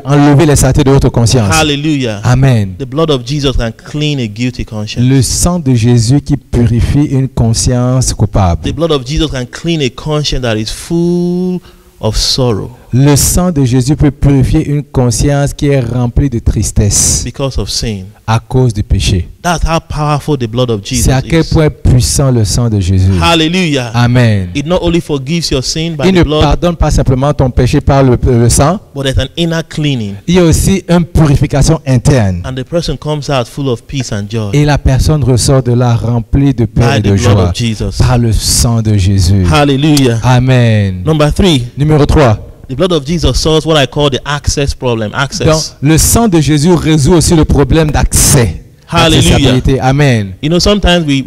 enlevé les saletés de votre conscience. Hallelujah. Amen. The blood of Jesus can clean a guilty conscience. Le sang de Jésus qui purifie une conscience coupable. The blood of Jesus can clean a conscience that is full of sorrow Le sang de Jésus peut purifier une conscience qui est remplie de tristesse because of sin. à cause du péché. That's how powerful the blood of Jesus C'est à quel is. point puissant le sang de Jésus. Hallelujah. Amen. It not only forgives your sin by Il ne the blood, pardonne pas simplement ton péché par le sang, but there's an inner cleaning. il y a aussi une purification interne. And the person comes out full of peace and joy Et la personne ressort de là remplie de paix by et the de blood joie of Jesus. par le sang de Jésus. Hallelujah. Amen. Number 3, Numéro 3. the blood of Jesus solves what I call the access problem. Donc, Access. le sang de Jésus résout aussi le problème d'accès. Hallelujah. Accessibilité. Amen. You know, sometimes we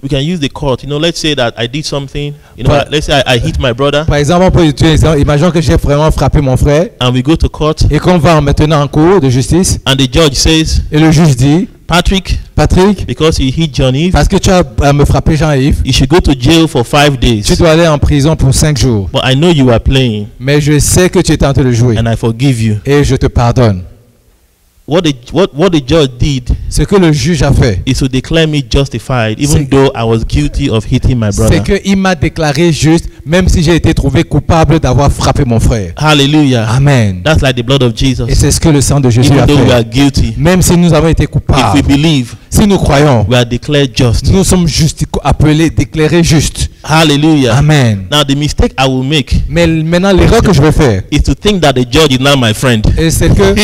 can use the court. You know, let's say that I did something. You know, But- let's say I hit my brother, Par exemple, on peut utiliser l'exemple. Imaginons que j'ai vraiment frappé mon frère and we go to court, et qu'on va maintenant en cour de justice and the judge says, et le juge dit, Patrick, Patrick, because you hit John Eve, parce que tu as me frappé Jean-Yves, you should go to jail for 5 days. tu dois aller en prison pour 5 jours. But I know you are playing, Mais je sais que tu étais en train de jouer. and I forgive you. Et je te pardonne. What the judge did Ce que le juge a fait, is to declare me justified, even C'est- though I was guilty of hitting my c'est brother. qu'il m'a déclaré juste, même si j'ai été trouvé coupable d'avoir frappé mon frère. Hallelujah. Amen. That's like the blood of Et Jesus. c'est ce que le sang de Jésus Even a though we are fait. guilty, Même si nous avons été if we coupables, believe, si nous croyons, we are declared just. nous sommes appelés, déclarés justes. Hallelujah. Amen. Now the mistake I will make Mais maintenant, l'erreur que je vais faire, is to think that the judge is now my friend. et c'est que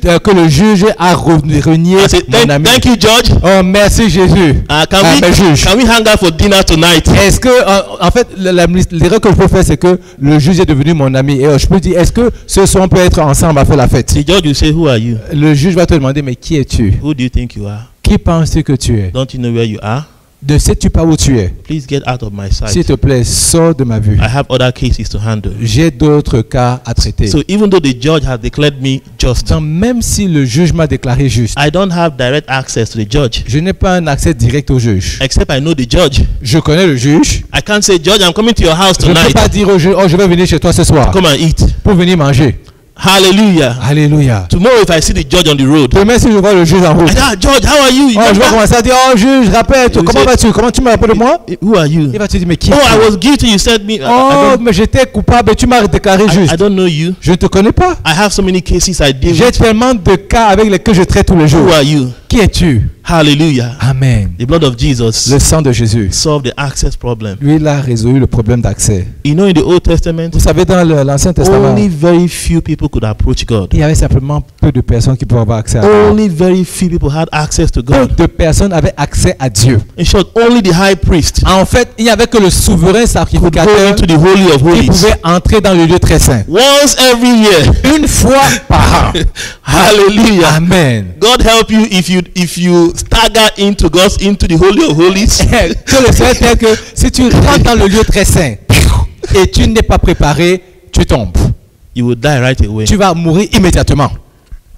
que le juge a renié I say, mon ami. thank you, Judge. Oh, merci Jésus. Can juge. we hang out for dinner tonight? Est-ce que, en fait, l'erreur que je peux faire, c'est que le juge est devenu mon ami. Et je peux dire, est-ce que ce soir on peut être ensemble à faire la fête? The judge will say, who are you? Le juge va te demander, mais qui es-tu? Who do you think you are? Qui penses-tu que tu es? Don't you know where you are? Ne sais-tu pas où tu es? Please get out of my S'il sight. te plaît, sors de ma vue. I have other cases to handle. J'ai d'autres cas à traiter. So even though the judge has declared me just, Donc, même si le juge m'a déclaré juste, I don't have direct access to the judge, je n'ai pas un accès direct au juge. except I know the judge. Je connais le juge. I can't say, Judge, I'm coming to your house Je ne peux tonight. pas dire au juge, oh, je vais venir chez toi ce soir Come and eat. pour venir manger. Hallelujah. Alléluia. Tomorrow, if I see the judge on the road, Demain, si je vois le juge en route, I say, Judge, how are you? You oh, je vais remember? commencer à dire, oh juge, rappelle-toi, Il comment dit- vas-tu? Comment tu me rappelles de moi? Who are you? Il va te dire, mais qui Oh, I es-tu? was guilty. You said me. Oh, mais j'étais coupable et tu m'as déclaré juste. I don't know you. Je ne te connais pas. I have so many cases I deal J'ai with. tellement de cas avec lesquels je traite tous les jours. Who are you? Qui es-tu? Hallelujah. Amen. The blood of Jesus Le sang de Jésus. solved the access problem. Lui, il a résolu le problème d'accès. You know, in the Old Testament, Vous savez, dans l'Ancien Testament, only very few people could approach God. il y avait simplement peu de personnes qui pouvaient avoir accès à Dieu. Only very few people had access to Peu God. de personnes avaient accès à Dieu. In short, only the high priest En fait, il n'y avait que le souverain could go sacrificateur into the Holy of qui Holies pouvait entrer dans le lieu très saint. once every year. Une fois par an. Hallelujah. Amen. God help you if you stagger into the Holy of Holies. Que le Seigneur t'aide que si tu rentres dans le lieu très saint et tu n'es pas préparé, tu tombes. You will die right away. Tu vas mourir immédiatement.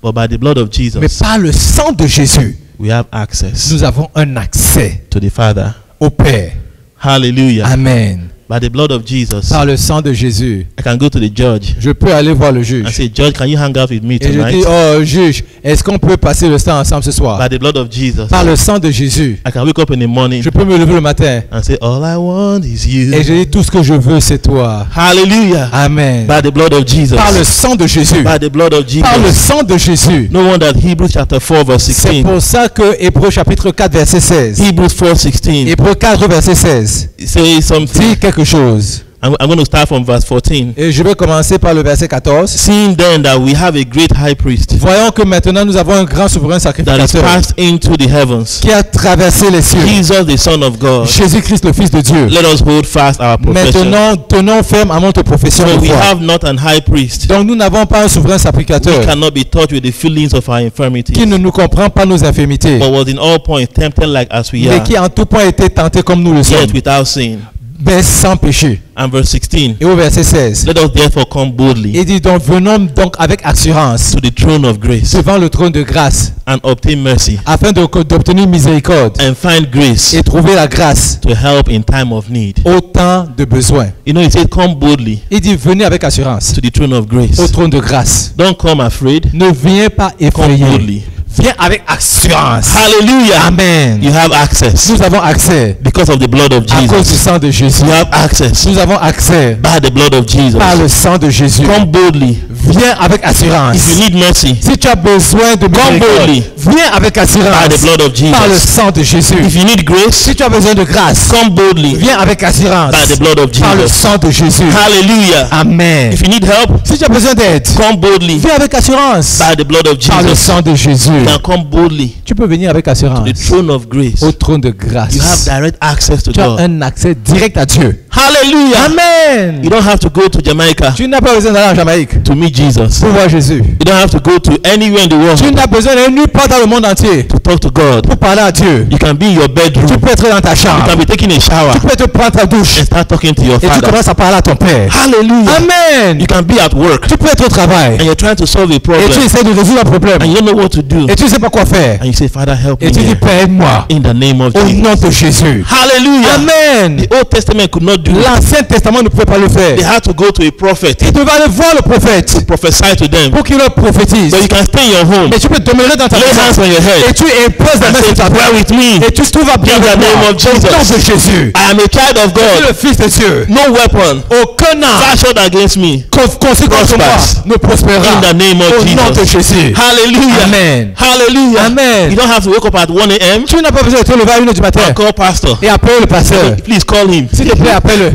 But by the blood of Mais Jesus, par le sang de Jésus, we have access nous avons un accès to the Father. au Père. Hallelujah. Amen. By the blood of Jesus, Par le sang de Jésus, I can go to the judge je peux aller voir le and juge. say, Judge, can you hang out with me Et je dis, tonight? oh juge, est-ce qu'on peut passer le temps ensemble ce soir? By the blood of Jesus, Par le sang de Jésus, I can wake up in the morning je peux me lever le matin and say, all I want is you. et je dis, tout ce que je veux, c'est toi. Hallelujah. Amen. By the blood of Jesus. Par le sang de Jésus. By the blood of Par le Jesus. sang de Jésus. No wonder Hebrews chapter 4 verse C'est 16. pour ça que Hébreux chapitre 4 verset 16. Hebrews 4:16. Hébreux 4 verset 16 It says something. dit quelque chose. I'm going to start from verse 14. Et je vais commencer par le verset 14. Seeing then that we have a great high priest Voyons que maintenant nous avons un grand souverain that is sacrificateur passed into the heavens, qui a traversé les cieux. Jesus the Son of God, Jésus-Christ, le Fils de Dieu. let us hold fast our profession. Maintenant, tenons ferme à notre profession So de we foi. have not an high priest Donc nous n'avons pas un souverain who sacrificateur cannot be touched with the feelings of our infirmities, qui ne nous comprend pas nos infirmités, but was in all points tempted like as we mais are, qui en tout point a été tenté comme nous le sommes, yet without sin. mais sans péché. And verse 16. Et au verset 16, Let us therefore come boldly il dit donc venons donc avec assurance to the throne of grace devant le trône de grâce and obtain mercy afin d'obtenir miséricorde and find grace et trouver la grâce to help in time of need. au temps de besoin. You know, he said, come boldly Il dit venez avec assurance to the throne of au grace. trône de grâce. Don't come afraid. Ne viens pas Come effrayé. boldly. Viens avec assurance. Hallelujah. Amen. You have access Nous avons accès because of the blood of à cause du Jesus. sang de Jésus. You have access Nous avons accès by the blood of Jesus. par le sang de Jésus. Come boldly. Viens avec assurance. If you need mercy, Si tu as besoin de Come boldly. miséricorde, viens avec by the assurance blood of par le Jesus. sang de Jésus. If you need grace, Si tu as besoin de grâce, come boldly viens avec assurance by the blood of par le Jesus. sang de Jésus. Hallelujah. Amen. If you need help, Si tu as besoin d'aide, come boldly viens avec assurance by the blood of par le Jesus. sang de Jésus. Now come boldly Tu peux venir avec to assurance the throne of grace. au trône de You have grâce. direct access to Tu as God. un accès direct à Dieu. Hallelujah. Amen. You don't have to go to Jamaica Tu n'as pas besoin d'aller en Jamaïque to meet Jesus. pour voir Jésus. You don't have to go to anywhere in the world Tu n'as besoin d'aller nulle part dans le monde entier to talk to God. pour parler à Dieu. You can be in your bedroom. Tu peux être dans ta You chambre. can be taking a shower Tu peux te prendre ta douche and start talking to your et tu father. commences à parler à ton Père. Hallelujah. Amen. You can be at work Tu peux être au travail and you're trying to solve a et tu problem essaies de résoudre un problème and you don't know what to do et tu ne sais pas quoi faire. and you say, Father, help me Et tu dis, here. Père, aide-moi In the name of au Jesus. nom de Jésus. Hallelujah. Amen. The Old Testament could not do it. L'Ancien Testament ne pouvait pas le faire. They had to go to a prophet Il devait aller voir le prophète to prophesy to them. pour qu'il leur prophétise. But you can stay in your home, Mais tu peux demeurer dans ta lay hands maison on your et head tu imposes la and main say, sur ta pray with me. et tu trouves à bien In the avec name moi. of Jesus. Au nom de Jésus. I am a child of Je suis God. le fils de Dieu. No weapon Aucun âme fashioned against me. conçu contre moi ne prospérera. In the name of Au nom de Jesus. Jésus. Hallelujah. Amen. Hallelujah. Amen. You don't have to wake up at 1 a.m. Tu n'as pas besoin de te lever à 1h du matin and call pastor. et appeler le pasteur. Please call him. S'il te plaît, appelle-le.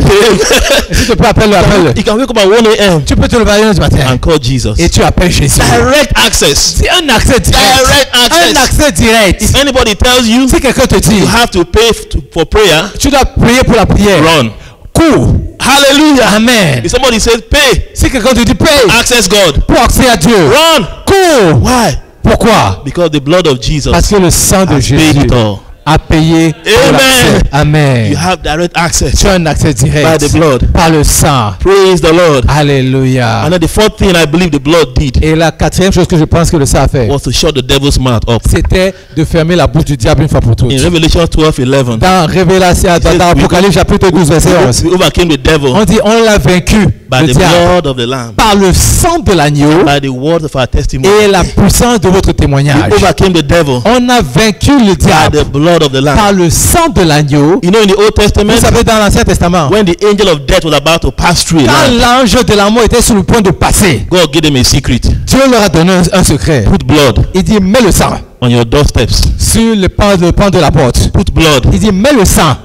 S'il te plaît, appelle-le. You can wake up at 1 a.m. Tu peux te lever à 1h du matin and call Jesus. et tu appelles Jésus. Direct access. C'est un accès direct. Direct access. Un accès direct. If anybody tells you Si quelqu'un te dit, you have to pay for prayer, tu dois prier pour la prière, run. cours. Hallelujah. Amen. If somebody says pay, Si quelqu'un te dit, paye access God, pour accéder à Dieu, run. cours. Why? Pourquoi? Because the blood of Jesus Parce que le sang de has paid Jésus it all. a payé pour Amen. l'accès. Amen. You have direct access Tu as un accès by direct the blood. par le sang. Praise the Lord. Alléluia. And then the fourth thing I believe the blood did Et la quatrième chose que je pense que le sang a fait, was to shut the devil's mouth up. c'était de fermer la bouche du diable une fois pour toutes. In Revelation 12:11, Dans Révélation, dans Apocalypse chapitre 12, verset 11, we overcame the devil on dit on l'a vaincu, by le the diable, blood of the Lamb, par le sang de l'agneau by the word of our testimony. et la puissance de votre We témoignage. overcame the devil On a vaincu le by diable the blood of the par Lamb. le sang de l'agneau. You know, in the Old Vous Testament, savez, dans l'Ancien Testament, when the angel of death was about to pass through a quand land, l'ange de la mort était sur le point de passer, God gave them a secret. Dieu leur a donné un secret. Put blood Il dit, mets le sang on your doorsteps. sur le pan de la porte. Put blood Il dit, mets le sang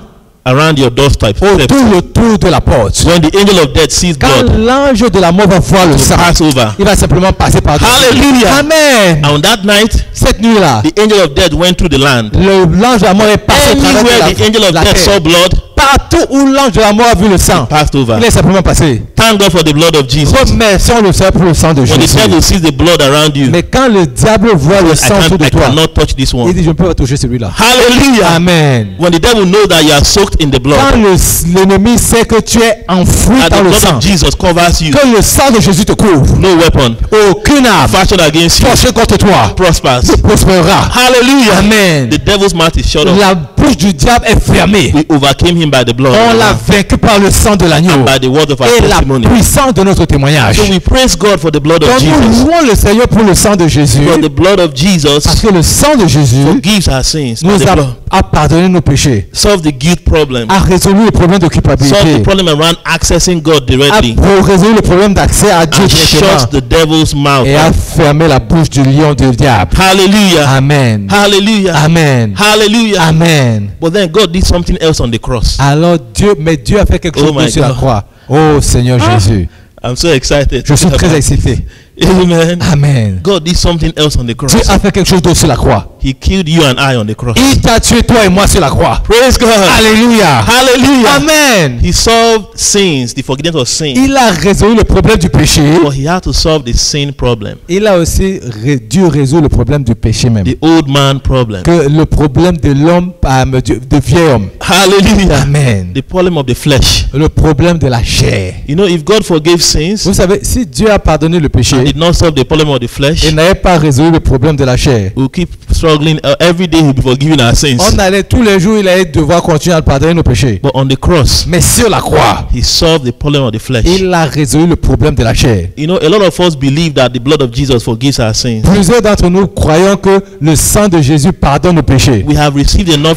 around your doorsteps. autour de la porte. When the angel of death sees Quand blood, l'ange de la mort va voir le to sang, pass over. il va simplement passer par dessus. Hallelujah. Amen. And on that night, Cette nuit-là, the angel of death went through the land. l'ange de la mort est passé au travers Anywhere de the angel of la death saw terre. blood, Partout où l'ange de la mort a vu le sang, passed over. il est simplement passé. Thank God for the blood of Jesus. Remercions le Seigneur pour le sang de When the Jésus. devil sees the blood around you, Mais quand le diable voit le sang autour de I toi, cannot touch this il one. dit, je ne peux pas toucher celui-là. Hallelujah. Amen. When the devil knows that you are soaked in the blood, Quand l'ennemi sait que tu es enfoui and dans the le blood sang, of Jesus covers you, que le sang de Jésus te couvre, no weapon aucune arme fashioned against you forgée contre toi prospers. ne prospérera. Hallelujah. Amen. The devil's mouth is shut up. La bouche du diable est fermée. We overcame him by the blood On l'a vaincu par le sang de l'agneau and by the word of our et la testimony. puissance de notre témoignage. So we praise God for the blood of Donc nous Jesus. louons le Seigneur pour le sang de Jésus, For the blood of Jesus parce que le sang de Jésus forgives our sins. By nous the blood. a pardonné nos péchés, Solve the guilt problem. a résolu le problème de Solve the culpabilité, problem around accessing God directly. a résolu le problème d'accès à Dieu And directement shut the devil's mouth. et a fermé la bouche du lion du diable. Hallelujah. Amen. Hallelujah. Amen. Hallelujah. Amen. But then God did something else on the cross. Alors Dieu a fait quelque chose Oh my d'autre sur la God. croix. Oh Seigneur Jésus, I'm so excited. je suis très excité. Amen. Amen. God did something else on the cross. Dieu a fait quelque chose d'autre sur la croix. He killed you and I on the cross. Il t'a tué toi et moi sur la croix. Praise God. Alléluia. Hallelujah. Amen. He solved sins, the forgiveness of sin. Il a résolu le problème du péché. But he had to solve the sin problem, Il a aussi dû résoudre le problème du péché même. the old man problem. Que le problème de l'homme, de vieux homme. Hallelujah. Amen. The problem of the flesh. Le problème de la chair. You know, if God forgave sins Vous savez, si Dieu a pardonné le and péché did not solve the problem of the flesh, et n'avait pas résolu le problème de la chair, we'll keep struggling. Every day he'll be forgiving our sins. on allait tous les jours, il allait devoir continuer à pardonner nos péchés. But on the cross, Mais sur la croix, he solved the problem of the flesh. il a résolu le problème de la chair. You know, a lot of us believe that the blood of Jesus forgives our sins. Plusieurs d'entre nous croyons que le sang de Jésus pardonne nos péchés. We have received enough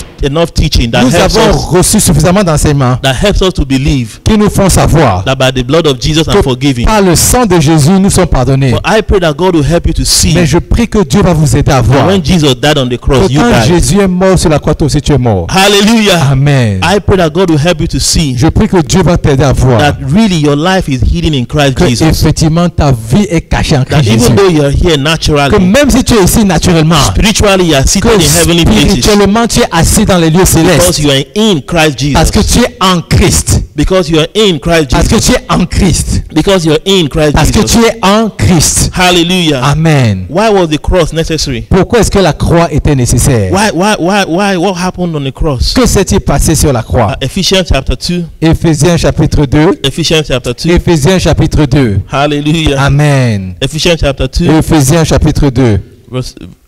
teaching Nous avons reçu suffisamment d'enseignements that helps us to believe qui nous font savoir that by the blood of Jesus I'm forgiven. par le sang de Jésus, nous sommes pardonnés. But I pray that God will help you to see Mais je prie que Dieu va vous aider à that voir when Jesus died on the que cross, you quand died. Jésus est mort sur la croix, toi aussi tu es mort. Hallelujah. Amen. I pray that God will help you to see Je prie que Dieu va t'aider à voir that really your life is hidden in Christ que Jesus. effectivement ta vie est cachée en That Christ Jésus. even though you're here Que naturally, même si tu es ici naturellement, spiritually you are seated que in heavenly places spirituellement tu es assis dans les lieux because célestes you are in Christ parce que Jesus. tu es en Christ. Because you are in Christ Parce que Jesus. tu es en Christ. Because you are in Christ Parce que Jesus. tu es en Christ. Hallelujah. Amen. Why was the cross necessary? Pourquoi est-ce que la croix était nécessaire? Why? What happened on the cross? Que s'est-il passé sur la croix? Ephesians chapter 2. Éphésiens chapitre 2. Ephesians chapter 2. Éphésiens chapitre 2. Hallelujah. Amen. Ephesians chapter 2. Éphésiens chapitre 2.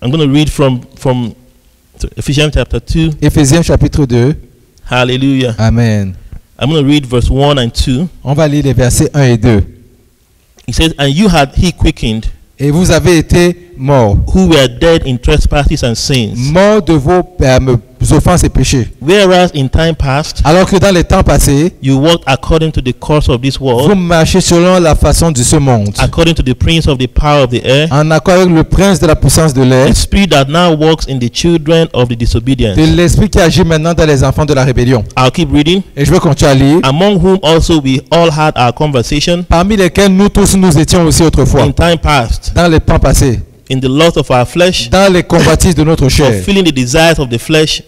I'm going to read from Ephesians chapter 2. Éphésiens chapitre 2. Hallelujah. Amen. I'm going to read verse 1 and 2. On va lire les versets 1 et 2. It says, "And you had he quickened, Et vous avez été morts. who were dead in trespasses and sins, Morts de vos offenses et péchés. whereas in time past Alors que dans les temps passés, you walked according to the course of this vous world, marchez selon la façon de ce monde, according to the prince of the power of the air, en accord avec le prince de la puissance de l'air, the spirit that now works in the children of the disobedience." de l'esprit qui agit maintenant dans les enfants de la rébellion. I'll keep reading. Et je veux continuer à lire. "Among whom also we all had our conversation Parmi lesquels nous tous nous étions aussi autrefois, in time past, dans les temps passés, in the lust of our flesh, dans les convoitises de notre chair, fulfilling the desires of the flesh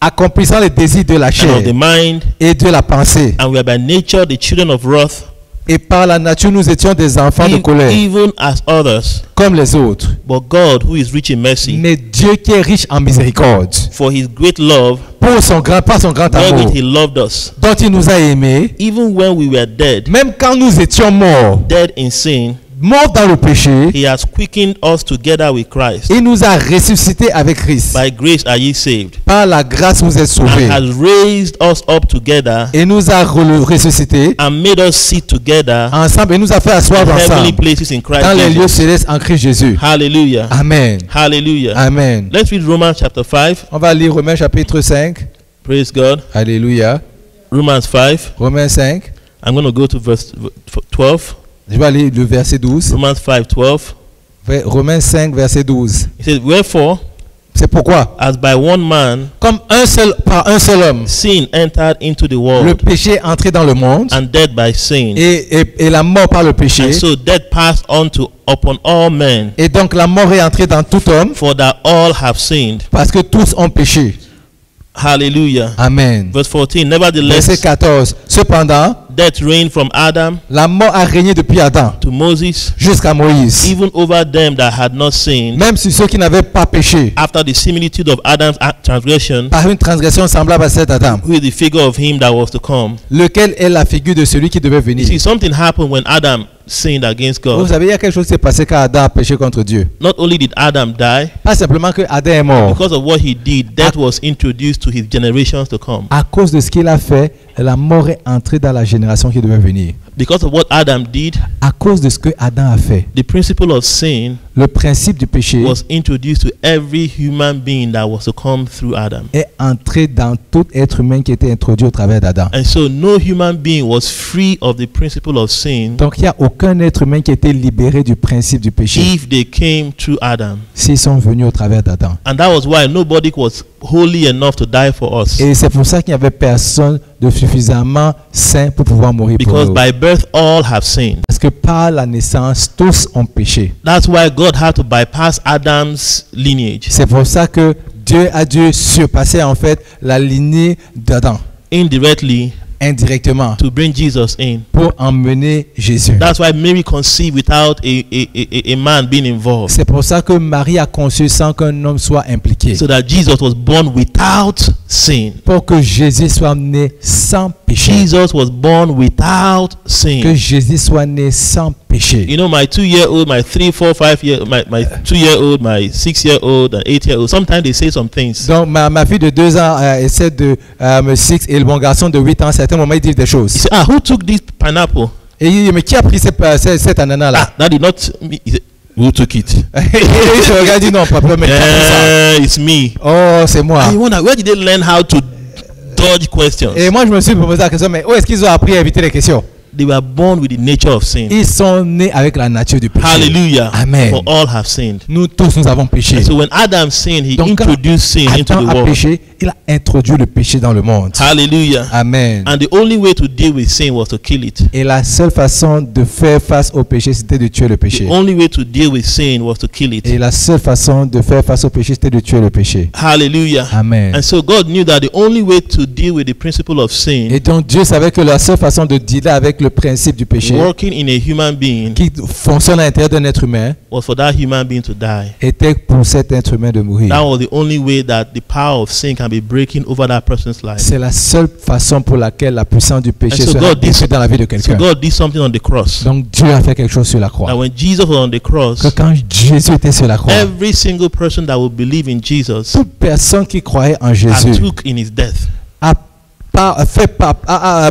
accomplissant les désirs de la and chair of the mind, et de la pensée. and we are by nature the children of wrath, Et par la nature, nous étions des enfants de colère, even as others. comme les autres. But God, who is rich in mercy, Mais Dieu qui est riche en miséricorde, for his great love, par son grand amour, wherewith he loved us, dont il nous a aimés, even when we were dead, même quand nous étions morts, dead in sin, morts dans le péché, he has quickened us together with Christ. il nous a ressuscités avec Christ. By grace are ye saved, Par la grâce, vous êtes sauvés. and has raised us up together, Et nous a ressuscités and made us sit together ensemble et nous a fait asseoir in heavenly ensemble places in Christ dans les lieux Jesus. célestes en Christ Jésus. Hallelujah. Amen. Hallelujah. Amen. Let's read Romans chapter 5. On va lire Romains chapitre 5. Praise God. Alléluia. Romans 5. Romains 5. I'm going to go to verse 12. Je vais aller le verset 12. Romans 5, 12. Romains 5, verset 12. It says, "Wherefore, C'est pourquoi, as by one man comme par un seul homme, sin entered into the le world, péché est entré dans le monde and death by sin, et la mort par le péché. and so death passed on upon all men, Et donc la mort est entrée dans tout homme for that all have sinned." parce que tous ont péché. Hallelujah. Amen. Verse 14. Verset "Nevertheless, 14. Cependant, death reigned from Adam la mort a régné depuis Adam to Moses, jusqu'à Moïse, even over them that had not sinned, même sur ceux qui n'avaient pas péché, after the similitude of Adam's transgression, par une transgression semblable à celle d'Adam, who is the figure of him that was to come." lequel est la figure de celui qui devait You venir. see, something happened when Adam sinned against Vous God. savez, il y a quelque chose qui s'est passé quand Adam a péché contre Dieu. Not only did Adam die, Pas simplement que Adam est mort. because of what he did, death was introduced to his generations to come. À cause de ce qu'il a fait, la mort est entrée dans la génération qui devait venir. Because of what Adam did, À cause de ce que Adam a fait, the principle of sin le principe du péché was introduced to every human being that was to come through Adam. est entré dans tout être humain qui était introduit au travers d'Adam. And so no human being was free of the principle of sin Donc il n'y a aucun être humain qui a été libéré du principe du péché if they came through Adam. s'ils sont venus au travers d'Adam. And that was why nobody was holy enough to die for us. Et c'est pour ça qu'il n'y avait personne de suffisamment saint pour pouvoir mourir pour Because nous. by birth all have sinned. Parce que par la naissance, tous ont péché. That's why God had to bypass Adam's lineage C'est pour ça que Dieu a dû surpasser en fait la lignée d'Adam indirectly indirectement to bring Jesus in. pour emmener Jésus. That's why Mary conceived without a man being involved, C'est pour ça que Marie a conçu sans qu'un homme soit impliqué. so that Jesus was born without sin. Pour que Jésus soit né sans péché. Jesus was born without Que sin. Jésus soit né sans péché. You know, my 2-year-old, my 3, 4, 5-year, my 2-year-old, my 6-year-old, and 8-year-old. Sometimes they say some things. Donc ma fille de 2 ans essaie de me 6 et le bon garçon de 8 ans, à certains moments, il dit des He choses. said, "Ah, who took this pineapple? Et il dit, mais qui a pris cet ananas là? Ah, that did not me." He said, "Who took it?" Et je regarde, il dit non, papa, mais qui a pris ça? It's me. Oh, c'est moi. And you wonder, where did they learn how to dodge questions? Et moi, je me suis posé la question, mais où est-ce qu'ils ont appris à éviter les questions? They were born with the nature of sin. Ils sont nés avec la nature du péché. Hallelujah. Amen. For all have sinned. Nous tous, nous avons péché. And so when Adam sinned, he Donc, quand introduced sin into Adam the a world. péché, qu'il a introduit le péché dans le monde. Hallelujah. Amen. And the only way to deal with sin was to kill it. Et la seule façon de faire face au péché, c'était de tuer le péché. The only way to deal with sin was to kill it. Et la seule façon de faire face au péché, c'était de tuer le péché. Hallelujah. Amen. And so God knew that the only way to deal with the principle of sin, Et donc Dieu savait que la seule façon de dealer avec le principe du péché working in a human being, qui fonctionne à l'intérieur d'un être humain was for that human being to die. était pour cet être humain de mourir. That was the only way that the power of sin can be breaking over that person's life. C'est la seule façon pour laquelle la puissance du péché And so sera God did- détruite dans la vie de So quelqu'un. God did something on the cross. Donc Dieu a fait quelque chose sur la That croix. when Jesus was on the Que cross, quand Jésus était sur la croix, every single person that would believe in Jesus toute personne qui croyait en Jésus took in his death.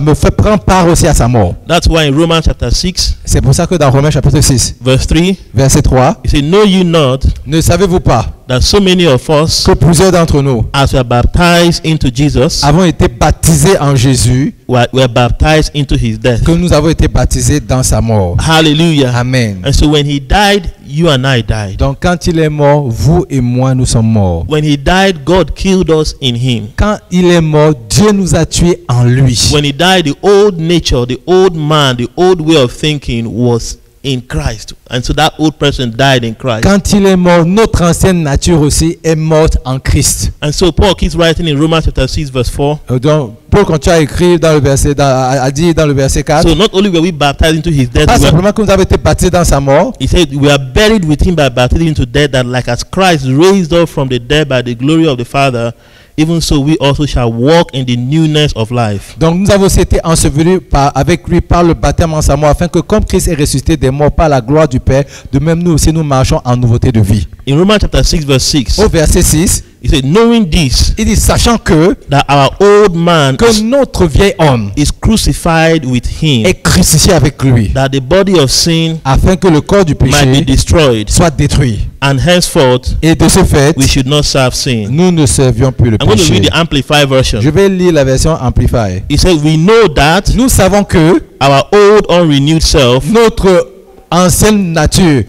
me fait prendre part aussi à sa mort. That's why in Romans chapter 6, C'est pour ça que dans Romains chapitre 6, verse 3, verset 3, he said, Know you not ne savez-vous pas that so many of us, que plusieurs d'entre nous as we are baptized into Jesus, avons été baptisés en Jésus, were baptized into his death? que nous avons été baptisés dans sa mort. Hallelujah. Amen. And so when he died, you and I died. Donc quand il est mort, vous et moi nous sommes morts. When he died, God killed us in him. Quand il est mort, Dieu nous a tués en lui. When he died, the old nature, the old man, the old way of thinking was in Christ. And so that old person died in Christ. Quand il est mort, notre ancienne nature aussi est morte en Christ. And so Paul keeps writing in Romans chapter 6 verse 4. Donc Paul continue à écrire dans le verset, a dit dans le verset 4, So not only were we baptized into his death, pas we were, simplement que nous avons été baptisés dans sa mort, he said we are buried with him by baptism into death, that like as Christ raised up from the dead by the glory of the Father, even so we also shall walk in the newness of life. donc nous avons aussi été ensevelis avec lui par le baptême en sa mort, afin que comme Christ est ressuscité des morts par la gloire du Père, de même nous aussi nous marchons en nouveauté de vie. In Romans chapter 6 verse 6, Au verset 6, he said, knowing this, il dit, sachant que that our old man que notre vieil homme is crucified with him, est crucifié avec lui, that the body of sin afin que le corps du might be péché destroyed, soit détruit. and henceforth Et de ce fait, we should not serve sin. nous ne servions plus le I'm going to péché. read the Amplified version. Je vais lire la version Amplified. He said, we know that Nous savons que our old unrenewed self notre ancienne nature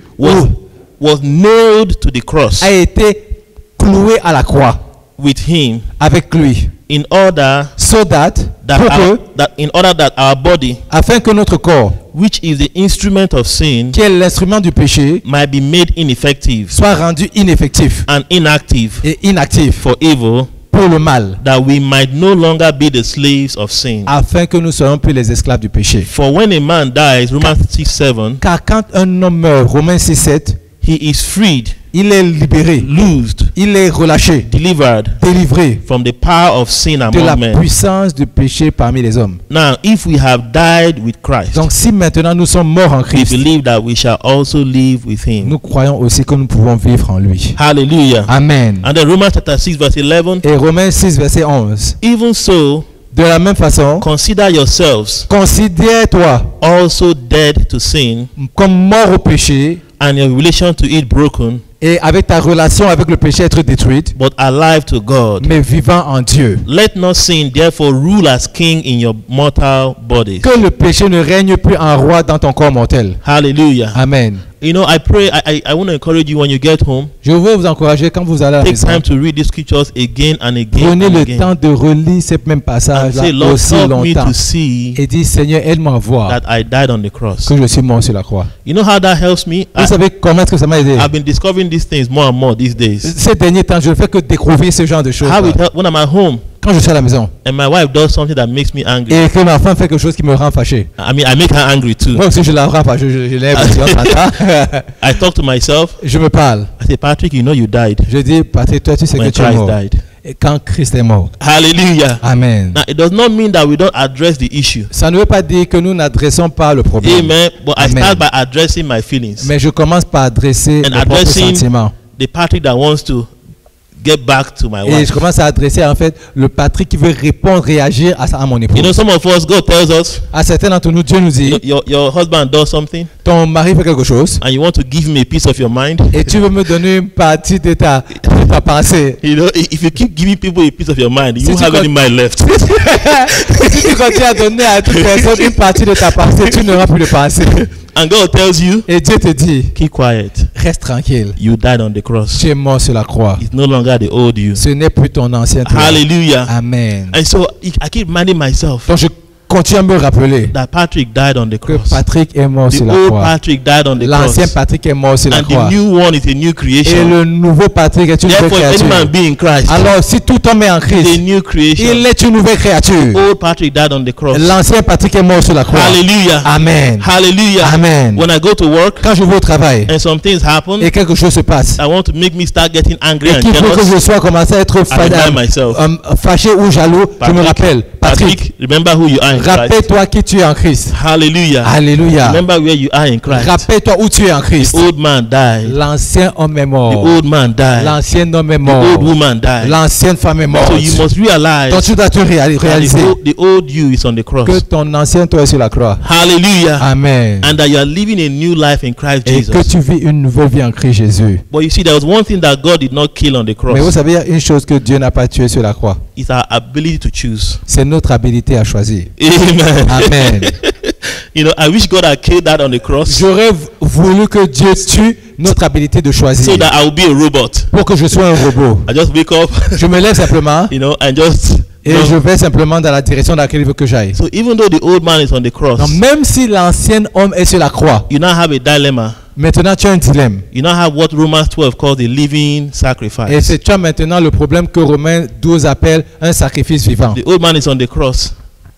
was nailed to the cross a été clouée à la croix with him avec lui, in order so that, that, pour our, que, that our body, afin que notre corps, which is the instrument of sin, qui est l'instrument du péché, might be made ineffective soit rendu ineffectif and inactive et inactif for evil, pour le mal, that we might no longer be the slaves of sin. afin que nous soyons plus les esclaves du péché. For when a man dies, Romans 6:7, Car quand un homme meurt, Romains 6:7, he is freed, il est libéré, loosed, il est relâché, delivered délivré from the power of sin de la among men. puissance du péché parmi les hommes. Now, if we have died with Christ, Donc si maintenant nous sommes morts en we Christ, believe that we shall also live with him. nous croyons aussi que nous pouvons vivre en lui. Hallelujah. Amen. And then Romans chapter 6 verse 11, Et Romains 6, verset 11. even so, De la même façon, consider yourselves considère-toi also dead to sin, comme mort au péché and your relation to it broken, et avec ta relation avec le péché être détruite, but alive to God. mais vivant en Dieu. Let not sin therefore rule as king in your mortal bodies. Que le péché ne règne plus en roi dans ton corps mortel. Hallelujah. Amen. You know, I pray, I want to encourage you when you get home, Je veux vous encourager quand vous allez à la take maison. time to read these scriptures again and again Prenez and le again. temps de relire ces mêmes And passages say, Lord, aussi help me longtemps. to see Et dis, Seigneur, aide-moi à voir that I died on the cross. que je suis mort sur la croix. You know how that helps me? Vous savez comment est-ce que ça m'a aidé? I've been discovering these things more and more these days. Ces derniers temps, je ne fais que découvrir ce genre de choses. How it help when I'm at home Quand je suis à la maison and my wife does something that makes me angry. et que ma femme fait quelque chose qui me rend fâché. I mean, I make her angry too. Moi aussi, je la rends fâché. Je lève le silence à ça. I talk to myself. Je me parle. I say, Patrick, you know you died Je dis, Patrick, toi, tu sais que when tu es Christ mort. died. Et quand Christ est mort. Hallelujah. Amen. Now, it does not mean that we don't address the issue. Ça ne veut pas dire que nous n'adressons pas le problème. Amen. But I Amen. start by addressing my feelings. Mais je commence par adresser And mes propres addressing sentiments. The Patrick that wants to get back to my Et wife. je commence à adresser en fait le Patrick qui veut répondre, réagir à mon épouse. You know, some of us, God tells us, À certains d'entre nous, Dieu nous dit, your husband does something ton mari fait quelque chose and you want to give him a piece of your mind. et tu veux me donner une partie de ta pensée. You know, if you keep giving people a piece of your mind, you Si won't tu have any mind left. Si tu continues à donner à toute personne une partie de ta pensée, tu n'auras plus de pensée. And God tells you, Et Dieu te dit, keep quiet. reste tranquille. You died on the cross. Tu es mort sur la croix. It's no longer the old you. Ce n'est plus ton ancien toi. Hallelujah. Amen. And so I keep reminding myself Donc je continue à me rappeler that Patrick died on the que cross. Patrick est mort The sur la old croix. Patrick died on the L'ancien cross. Patrick est mort sur la And croix. the new one is a new Et creation. le nouveau Patrick est une nouvelle Therefore, if any man créature. be in Christ, Alors si tout homme est en a Christ, new creation. il est une nouvelle créature. Old Patrick died on the cross. L'ancien Patrick est mort sur la croix. Hallelujah. Amen. Hallelujah. Amen. When I go to work Quand je vais au travail and some things happen, et quelque chose se passe, I want to make me start getting angry et and qu'il faut que jealous. je sois commencé à être I remind myself. fâché ou jaloux, je me rappelle. Patrick, Patrick, remember who you are in Christ. rappelle-toi qui tu es en Christ. Hallelujah. Alléluia. Remember where you are in Christ. Rappelle-toi où tu es en Christ. The old man died. L'ancien homme est The mort. old man died. L'ancien homme est The mort. old woman died. L'ancienne femme est morte. So you must realize Donc tu dois te that réaliser the old you is on the cross. que ton ancien toi est sur la croix. Hallelujah. Amen. And that you are living a new life in Christ Et que Jesus. tu vis une nouvelle vie en Christ Jésus. But you see, there was one thing that God did not kill on the Mais vous cross. savez, il y a une chose que Dieu n'a pas tuée sur la croix. It's our ability to choose. C'est notre habilité à choisir. Amen. Amen. You know, I wish God had killed that on the cross J'aurais voulu que Dieu tue notre habilité de choisir so that I would be a robot. pour que je sois un robot. I just wake up, Je me lève simplement you know, and just. et je vais simplement dans la direction dans laquelle il veut que j'aille. So even though the old man is on the cross, Donc, même si l'ancien homme est sur la croix, you now have a dilemma. maintenant tu as un dilemme. You now have what Romans 12 calls the living Et sacrifice. tu as maintenant le problème que Romains 12 appelle un sacrifice vivant. The old man is on the cross,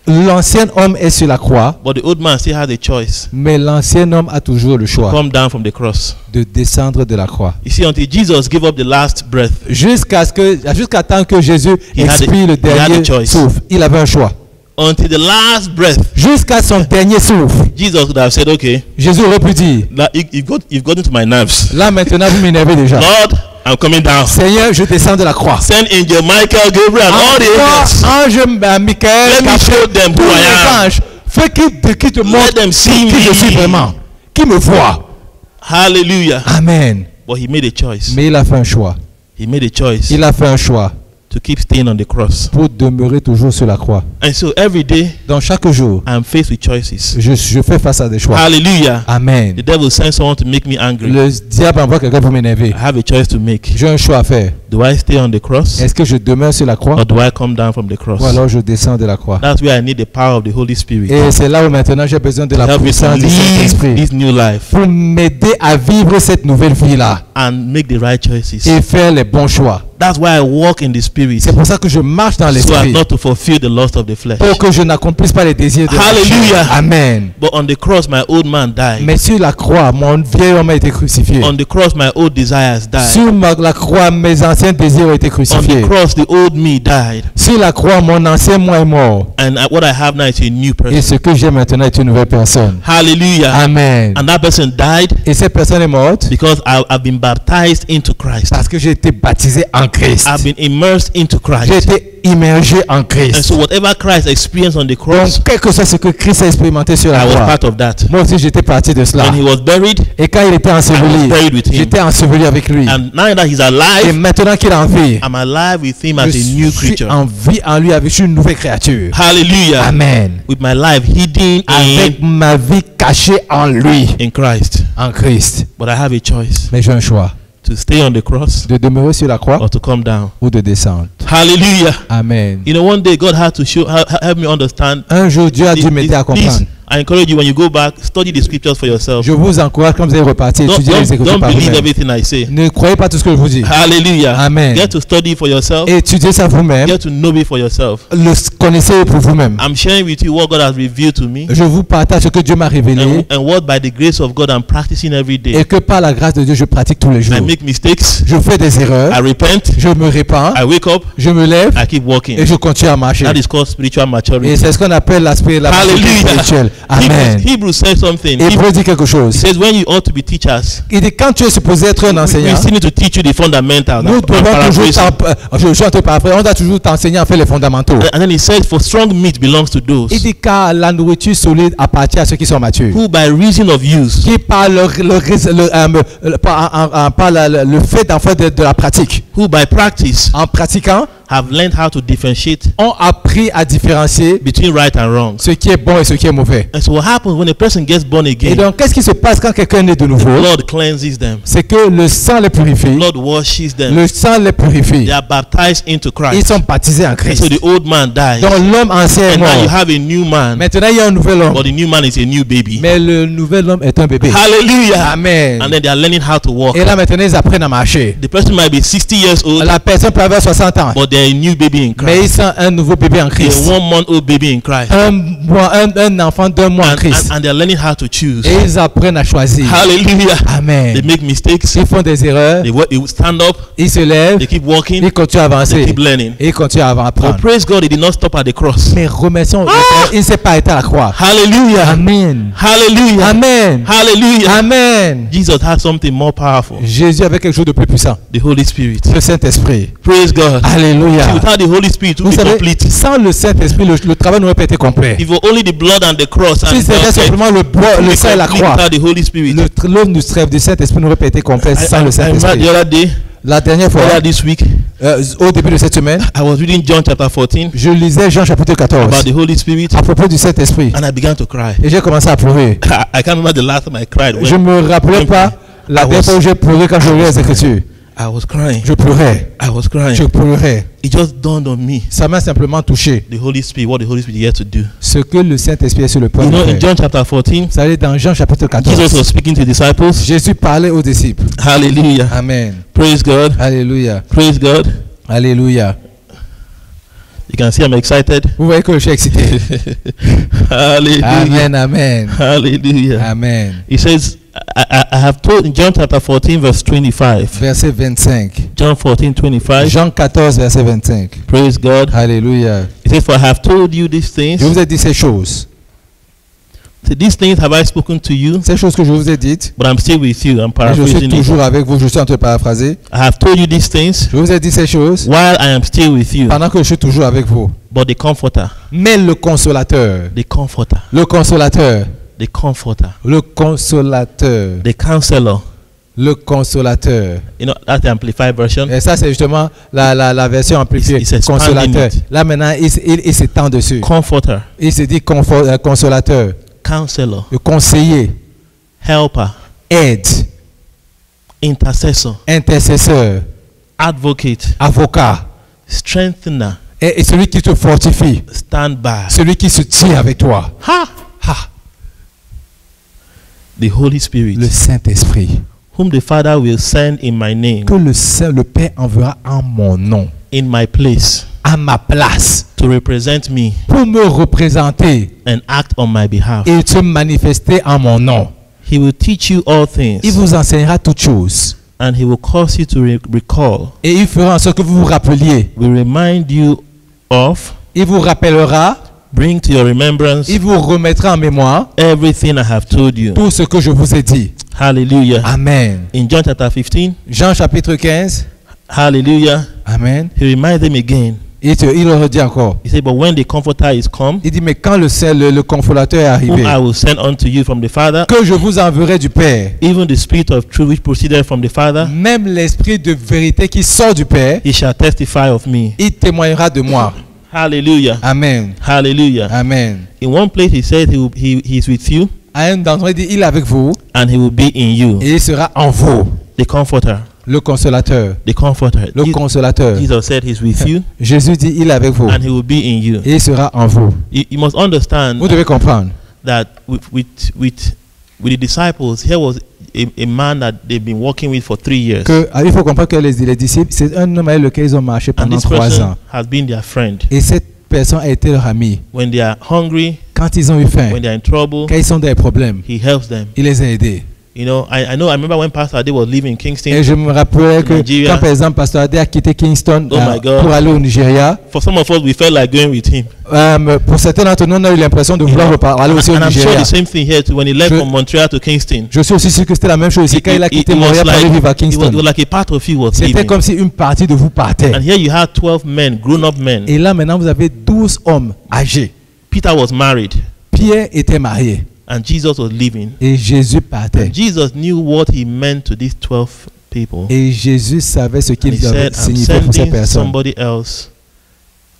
L'ancien homme est sur la croix, but the old man still has a choice. mais l'ancien homme a toujours le choix Come down from the cross. de descendre de la croix. You see, until Jesus gave up the last breath, Jusqu'à temps que Jésus He had expire le a dernier choice. souffle, il avait un choix. until the last breath, Jusqu'à son dernier souffle, Jesus would have said, okay, Jésus aurait pu dire, now you've gotten to my nerves. là maintenant vous m'énervez déjà. Lord, I'm coming down. Seigneur, je descends de la croix. Send angel Michael, Gabriel, and all the angels. Ange Michael, Let me show them tous who I les am. anges, fais qui te montre Let them see qui je suis me. vraiment, qui me voit. Hallelujah. Amen. But he made a choice. Mais il a fait un choix. He made a choice Il a fait un choix to keep staying on the cross. pour demeurer toujours sur la croix. And so every day Donc chaque jour, I'm faced with choices. je fais face à des choix. Hallelujah. Amen. The devil sends someone to make me angry. Le diable envoie quelqu'un pour m'énerver. I have a choice to make. J'ai un choix à faire. Do I stay on the cross Est-ce que je demeure sur la croix or do I come down from the cross? ou alors je descends de la croix? That's where I need the power of the Holy Spirit Et c'est là où maintenant j'ai besoin de to la help me to puissance du live Saint-Esprit this new life pour m'aider à vivre cette nouvelle vie-là and make the right choices. et faire les bons choix. That's why I walk in the Spirit, C'est pour ça que je marche dans so as l'esprit not to fulfill the lust of the flesh. pour que je n'accomplisse pas les désirs de la Hallelujah. chair. Amen. But on the cross, my old man died. Mais sur la croix, mon vieil homme a été crucifié. On the cross, my old desires died. Sur la croix, mes anciens désirs ont été On crucifiés. the cross, the old me died. Sur la croix, mon ancien moi est mort. And what I have now is a new Et person. ce que j'ai maintenant est une nouvelle personne. Hallelujah. Amen. And that person died Et cette personne est morte because I've been baptized into Christ. parce que j'ai été baptisé en Christ. I've been immersed into J'ai Christ. été immergé en And Christ. so whatever Christ experienced on the cross, Donc, quel que soit ce que Christ a expérimenté sur la I was croix, part of that. moi aussi j'étais parti de cela. When he was buried, Et quand il était I was enseveli, buried with him. j'étais enseveli avec lui. And now that he's Et alive, maintenant qu'il est en vie, I'm alive with him as je a new suis creature. en vie en lui avec une nouvelle créature. Hallelujah. Amen. With my life hidden Avec ma vie cachée en lui, in Christ. en Christ. But I have a choice Mais j'ai un choix to stay on the cross de demeurer sur la croix or to come down. ou de descendre. Hallelujah. Amen. You know, one day God had to help me understand. Un jour, Dieu a dû m'aider à Please, comprendre. I encourage you, when you go back, study the scriptures for yourself. Je vous encourage, quand vous allez repartir, étudier les Écritures Don't par believe vous-même. everything I say. Ne croyez pas tout ce que je vous dis. Hallelujah. Amen. Get to study for yourself. Étudiez ça vous-même. Get to know it for yourself. Le connaissez pour vous-même. I'm sharing with you what God has revealed to me, Je vous partage ce que Dieu m'a révélé and what by the grace of God I'm practicing every day. et que par la grâce de Dieu, je pratique tous les jours. I make mistakes. Je fais des erreurs. I repent. Je me répands. I wake up. Je me lève I keep walking. et je continue à marcher. That is called spiritual maturity. Et c'est ce qu'on appelle la maturité spirituelle. Amen. Hebrews says something. Hébreux dit quelque He chose. says when you ought to be teachers, Il dit quand tu es supposé être un we enseignant, still need to teach you the fundamentals. nous I'm devons toujours paraphrasing. je suis en train de paraphraser, on doit toujours t'enseigner à faire les fondamentaux. And then he says, for strong meat belongs to those Il dit car la nourriture solide appartient à ceux qui sont matures, who by reason of use qui par le fait d'en faire de la pratique, who by practice en pratiquant have learned how to differentiate ont appris à différencier between right and wrong. ce qui est bon et ce qui est mauvais. And so what happens when a person gets born Et again? donc, qu'est-ce qui se passe quand quelqu'un est né de The nouveau? Lord cleanses them. C'est que le sang les purifie. The Lord washes them. Le sang les purifie. They are baptized into Ils Christ. sont baptisés en And Christ. so the old man dies. Donc l'homme ancien est And now you mort. have a new man. Maintenant, il y a un nouvel homme. But the new man is a new baby. Mais le nouvel homme est un bébé. Hallelujah. Amen. And then they are learning how to walk. Et là, maintenant, ils apprennent à marcher. The person might be 60 years old, La personne peut avoir 60 ans. but they're a new baby in Mais ils Christ. sont un nouveau bébé en They're Christ. a 1 month old baby in Christ. Un enfant d'un mois en Christ. And they're learning how to choose. Et ils apprennent à choisir. Hallelujah. They Amen. make mistakes. Ils font des erreurs. They stand up. Ils se lèvent. They keep walking. Ils continuent à They avancer. keep learning. Et ils continuent à But apprendre. praise God, he did not stop at the cross. Mais remercions le Père, il ne s'est pas arrêté à la croix. Hallelujah. Amen. Hallelujah. Amen. Hallelujah. Amen. Jesus has something more powerful. Jésus avait quelque chose de plus puissant. The Holy Spirit. Le Saint-Esprit. Praise God. See, Alléluia. without the Holy Spirit, it Vous would be savez, complete. sans le Saint-Esprit, le travail n'aurait pas été complet. If it were only the blood and the cross and Si c'était blood, simplement le sang et la croix, without the Holy Spirit. l'œuvre du trêve du Saint-Esprit n'aurait pas été complet sans le I remember Saint-Esprit. the other day, La dernière fois, earlier this week, au début de cette semaine, I was reading John chapter 14 je lisais Jean chapitre 14 about the Holy Spirit, à propos du Saint-Esprit. and I began to cry. Et j'ai commencé à pleurer. I can't remember the last time I cried. Je ne me rappelais pas la dernière fois où j'ai pleuré quand je lisais les Écritures. I was crying. Je pleurais. I was crying. Je pleurais. It just dawned on me, Ça m'a simplement touché. the Holy Spirit, what the Holy Spirit is here to do. Ce que le Saint-Esprit est sur le point You de know, in faire. John chapter 14, Vous savez, dans Jean chapitre Jesus 14, was speaking to the disciples. Jésus parlait aux disciples. Hallelujah. Amen. Praise God. Alléluia. Praise God. Alléluia. You can see I'm excited. Vous voyez que je suis excité. Hallelujah. Amen, amen. Hallelujah. Amen. He says, I have told in John chapter 14, verse 25. Verset 25. John 14, 25. Jean 14, verset 25. Praise God. Alléluia. He says, for I have told you these things. Je vous ai dit ces choses. So these things have I spoken to you, Ces choses que je vous ai dites. but I'm still with you. I'm Mais je suis paraphrasing it. toujours avec vous. Je suis en train de paraphraser. I have told you these things Je vous ai dit ces choses while I am still with you. pendant que je suis toujours avec vous. But the comforter, Mais le consolateur, the comforter, le consolateur, the comforter, le consolateur, the counselor. le consolateur. You know, that's the amplified version. Et ça, c'est justement la version amplifiée. It's expanding Consolateur. it. Là, maintenant, il s'étend dessus. Comforter, Il se dit consolateur, counselor, le conseiller, helper, aide, intercessor, intercesseur, advocate, avocat. strengthener, Et celui qui te fortifie, stand by. celui qui se tient avec toi. Ha! Ah, The Holy Spirit, le Saint-Esprit, whom the Father will send in my name, que le Père enverra en mon nom, in my place, à ma place, to represent me pour me représenter and act on my behalf. et se manifester en mon nom. He will teach you all things, Il vous enseignera toutes choses. and he will cause you to recall, Et il fera en sorte que vous vous rappeliez. will remind you of, Il vous rappellera, bring to your remembrance il vous remettra en mémoire everything I have told you. tout ce que je vous ai dit. Hallelujah. Amen. In John chapter 15, Jean chapitre 15. hallelujah, Amen. he reminds them again. Il le redit encore. He said, but when the comforter is come, Il dit, mais quand le consolateur est whom arrivé, I will send unto you from the Father, que je vous enverrai du Père, even the Spirit of truth which proceeded from the Father, même l'esprit de vérité qui sort du Père, he shall testify of me. il témoignera de moi. Hallelujah. Amen. Hallelujah. Amen. In one place he said he is with you À un endroit, il dit, il est avec vous and he will be in you. et il sera en vous. The comforter. Le consolateur. The comforter. Le consolateur. Jesus said he's with you Jésus dit, il est avec vous and he will be in you. et il sera en vous. You must understand Vous devez comprendre. that with the disciples, here was a man that they've been working with for 3 years. Il faut comprendre que les disciples, c'est un homme avec lequel ils ont marché And pendant this 3 person ans. has been their friend. Et cette personne a été leur ami. When they are hungry, Quand ils ont eu faim, when they are in trouble, quand ils sont dans des problèmes, he helps them. il les a aidés. You know, I remember when Pastor Ade was living in Kingston. Et je me rappelais que Nigeria. quand par exemple Pasteur Ade a quitté Kingston Oh my God. pour aller au Nigeria, For some of us, we felt like going with him. pour certains d'entre nous, on a eu l'impression de vouloir aller aussi au And I'm sure Nigeria. the same thing here too. When he left Je- from Montreal to Kingston, Je suis aussi sûr que c'était la même chose ici. Quand il a quitté it was Montréal pour aller vivre à it was Kingston, like a part of you was c'était leaving. comme si une partie de vous partait. And here you had 12 men, grown-up men. Et là maintenant, vous avez 12 hommes âgés. Peter was married, Pierre était marié and Jesus was leaving. et Jésus partait. And Jesus knew what he meant to these 12 people. Et Jésus savait ce And qu'il he said, I'm signifiait pour ces sending personnes. somebody else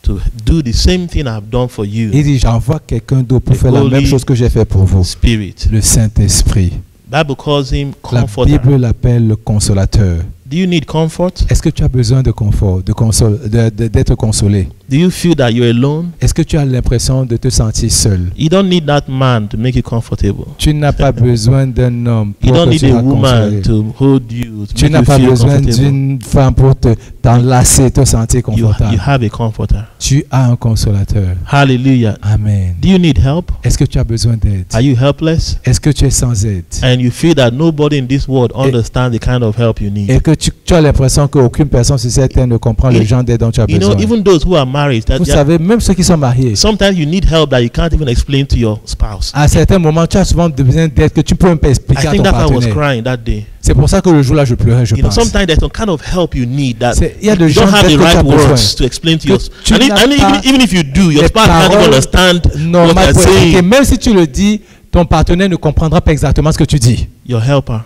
to do the same thing I've done for you. Il dit, j'envoie quelqu'un d'autre pour The faire la même Holy chose que j'ai fait pour vous. Spirit. Le Saint-Esprit. Bible calls him La comforter. Bible l'appelle le consolateur. Do you need comfort? Est-ce que tu as besoin de confort, d'être consolé? Do you feel that you're alone? Est-ce que tu as l'impression de te sentir seul? You don't need that man to make you comfortable. Tu n'as pas besoin d'un homme You pour don't que need tu a sois woman consolé. to hold you, to Tu make n'as you pas feel besoin comfortable. d'une femme pour t'enlacer, te sentir You confortable. have a comforter. Tu as un consolateur. Hallelujah. Amen. Do you need help? Est-ce que tu as besoin d'aide? Are you helpless? Est-ce que tu es sans aide? And you feel that nobody in this world understands the kind of help you need. Et que tu as l'impression qu'aucune personne sur cette terre ne comprend le genre d'aide dont tu as You know, besoin. even those who are married, that Vous savez, même ceux qui sont mariés, sometimes you need help that you can't even explain to your spouse. à certains moments, tu as souvent besoin d'aide que tu peux même pas I expliquer à think ton that I was partenaire. crying that day. C'est pour ça que le jour-là, je pleurais, je You know, pense. sometimes there's some kind of help you need that Il y a you des gens don't have d'aide the que tu as right besoin. words to explain to Que your tu and, n'as pas even if you do, your les spouse can't even paroles understand what Normal you're pour expliquer. saying. Même si tu le dis, ton partenaire ne comprendra pas exactement ce que tu dis. Your helper.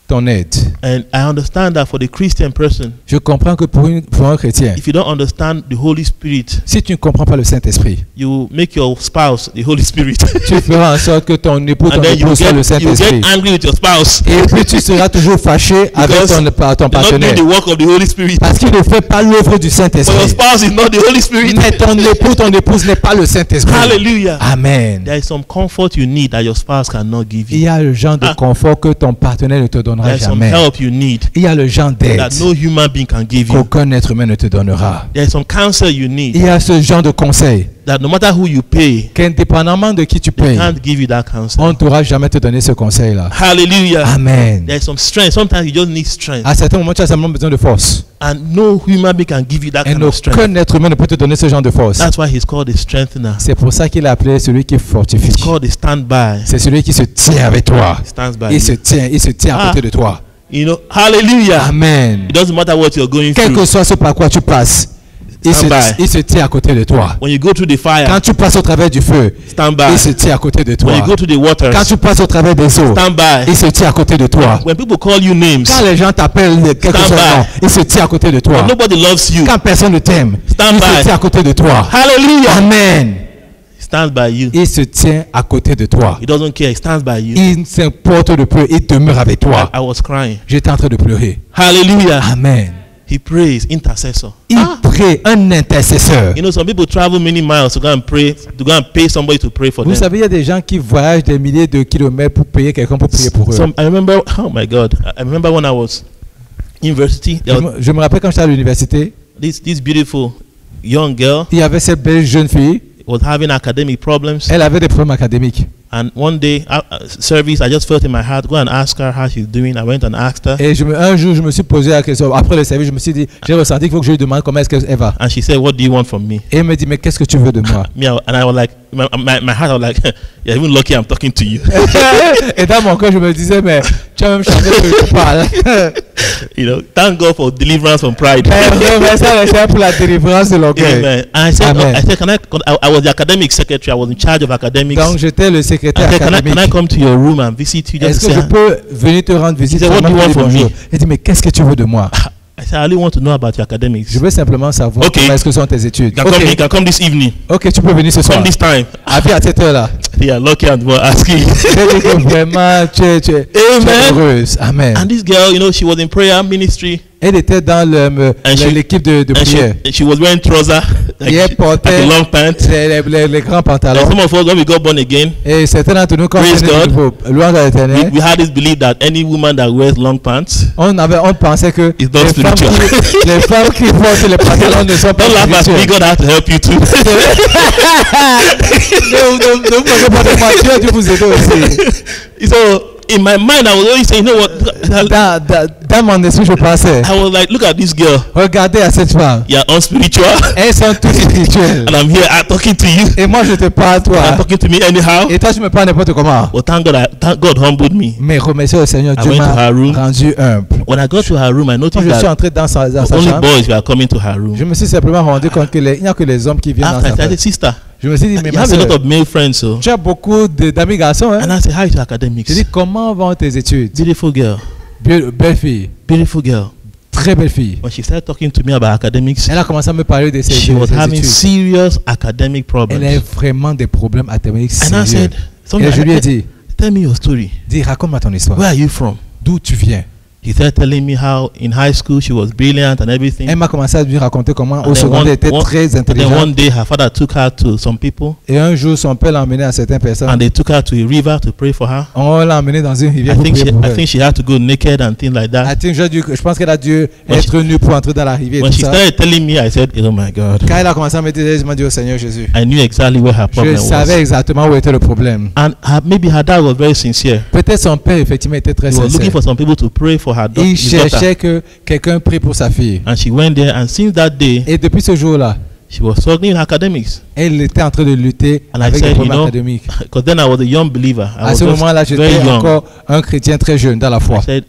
Ton aide. And I understand that for the Christian person, Je comprends que pour un chrétien, if you don't understand the Holy Spirit, si tu ne comprends pas le Saint-Esprit, you make your spouse the Holy Spirit. tu feras en sorte que ton époux, ton And then you épouse soit le get Saint-Esprit. angry with your spouse Et puis tu seras toujours fâché avec Because ton they're not partenaire. doing the work of the Holy Spirit. Parce qu'il ne fait pas l'œuvre du For your Saint-Esprit. spouse is not the Holy Spirit. Mais ton époux, ton épouse n'est pas le Saint-Esprit. Hallelujah. Amen. There is some comfort you need that your spouse cannot give Il you. y a le genre de confort que ton partenaire ne te donnera There is some jamais. help you need Il y a le genre d'aide that no human being can give you. qu'aucun être humain ne te donnera. There is some counsel you need Il y a ce genre de conseil that no matter who you pay, qu'indépendamment de qui tu they payes, can't give you that counsel. on ne pourra jamais te donner ce conseil-là. Hallelujah. Amen. There is some strength. Sometimes you just need strength. À certains moments, tu as simplement besoin de force. And no human being can give you that Et kind of strength. aucun être humain ne peut te donner ce genre de force. That's why he's called a strengthener. C'est pour ça qu'il a appelé celui qui fortifie. He's called a standby. C'est celui qui se tient avec toi. He stands by Il se you. tient à côté de toi. You know, hallelujah. Amen. It doesn't matter what you're going Quel que through. soit ce par quoi tu passes, Stand by. il se tient à côté de toi. When you go through the fire, Quand tu passes au travers du feu, stand by. il se tient à côté de toi. When you go through the waters, Quand tu passes au travers des eaux, stand by. il se tient à côté de toi. When people call you names, Quand les gens t'appellent quelque Stand chose, by. non, il se tient à côté de toi. when nobody loves you, Quand personne ne t'aime, Stand il by. se tient à côté de toi. hallelujah. Amen. He stands by you. Il se tient à côté de toi. He doesn't care. He stands by you. Il s'importe de peu, il demeure avec toi. I was crying. J'étais en train de pleurer. Hallelujah. Amen. He prays, intercessor. Il prie, un intercesseur. You know, some people travel many miles to go and pray, to go and pay somebody to pray for Vous them. savez, il y a des gens qui voyagent des milliers de kilomètres pour payer quelqu'un pour prier pour eux. I remember, oh my God, I remember when I was university, there was Je me rappelle quand j'étais à l'université, this beautiful young girl il y avait cette belle jeune fille, was having academic problems. elle avait des problèmes académiques. And one day, service, I just felt in my heart, go and ask her how she's doing. I went and asked her. Et un jour, je me suis posé la question. Après le service, je me suis dit, j'ai ressenti qu'il faut que je lui demande comment est-ce qu'elle va. And she said, what do you want from me? Et elle me dit, mais qu'est-ce que tu veux de moi? And I was like, my heart was like, you're even lucky I'm talking to you. Et dans mon cœur, je me disais, mais tu as même changé que je parle. You know, thank God for deliverance from pride. Mais ça, c'est pour la délivrance de l'orgueil. Amen. And I said, Amen. I was the academic secretary. I was in charge of academics. Donc, j'étais le secrétaire I said, can I académique. come to your room and visit you? Est-ce Just que je say, peux venir te rendre visite? He said, what do you want from me? Il dit, mais qu'est-ce que tu veux de moi? I said, I only want to know about your academics. Je veux simplement savoir Okay. comment est-ce que sont tes études. You can come this evening. Ok, tu peux venir ce soir. Come this time. À cette heure-là. Yeah, lucky and well asking. Je dis que vraiment, tu es Amen. heureuse. Amen. And this girl, you know, she was in prayer ministry. Elle était dans l'équipe de And prière. she was wearing trousers, Et elle portait like long pants. les grands And pantalons. some of us, when we got born again, Et certains d'entre nous, quand Praise on est God. nouveau, louange à l'Éternel, we had this belief that any woman that wears long pants, on pensait que It's not spiritual. les femmes qui portent les pantalons ne sont pas don't laugh at me, spirituelles. God has to help you too. Ne vous moquez pas de moi, Dieu a dû vous aider aussi. So in my mind, I was always saying, you know what? Dans mon esprit, je pensais, I was like, look at this girl. regardez à cette femme, You're unspiritual, elles sont toutes spirituelles. and I'm here talking to you. Et moi, je te parle à You're toi. talking to me anyhow. Et toi, tu me parles n'importe comment. But thank God humbled me. Mais remercie au Seigneur, I Dieu went to m'a her room. rendu humble. When I got to her room, I Quand noticed je suis that entré dans sa only chambre, boys were coming to her room. je me suis simplement rendu compte qu'il n'y a que les hommes qui viennent dans After I sa said, chambre. sister, Je me suis dit, mais you ma have a lot soeur, of male friends, so. tu as beaucoup d'amis garçons. Hein? And I said, hi to Je academics. dis, comment vont tes études? Beautiful girl, Belle fille, beautiful girl. très belle fille. When she started talking to me about academics, Elle a commencé à me parler de ses she was having études. serious academic Elle a problems. vraiment des problèmes académiques And I sérieux. said, Et je lui ai dit, tell me your story. dis, raconte-moi ton histoire. Where are you from? D'où tu viens? He started telling me how in high school she was brilliant and everything. Elle m'a commencé à lui raconter comment And au then secondaire elle était one très intelligente. day her father took her to some people Et un jour, son père l'a emmené à certaines personnes. and they took her to a river to pray for her. On l'a emmené dans une rivière I pour think prier pour elle. she had to go naked and things like that. Je pense qu'elle a dû When être nue pour entrer dans la rivière et When tout she ça. started telling me, I said, oh my God. Quand elle a commencé à me dire, je m'ai dit au Seigneur Jésus. I knew exactly where her Je problem savais was. exactement où était le problème. And maybe her dad was very sincere. Peut-être son père, effectivement, était très He was looking sincère. for some people to pray for her Il his daughter. cherchait que quelqu'un prie pour sa fille. And she went there, and since that day, Et depuis ce jour-là, she was struggling in academics. elle était en train de lutter And I avec des said, problèmes académiques. because then I was a young believer. I À was ce just moment-là, very j'étais young. encore un chrétien très jeune dans la foi. I said,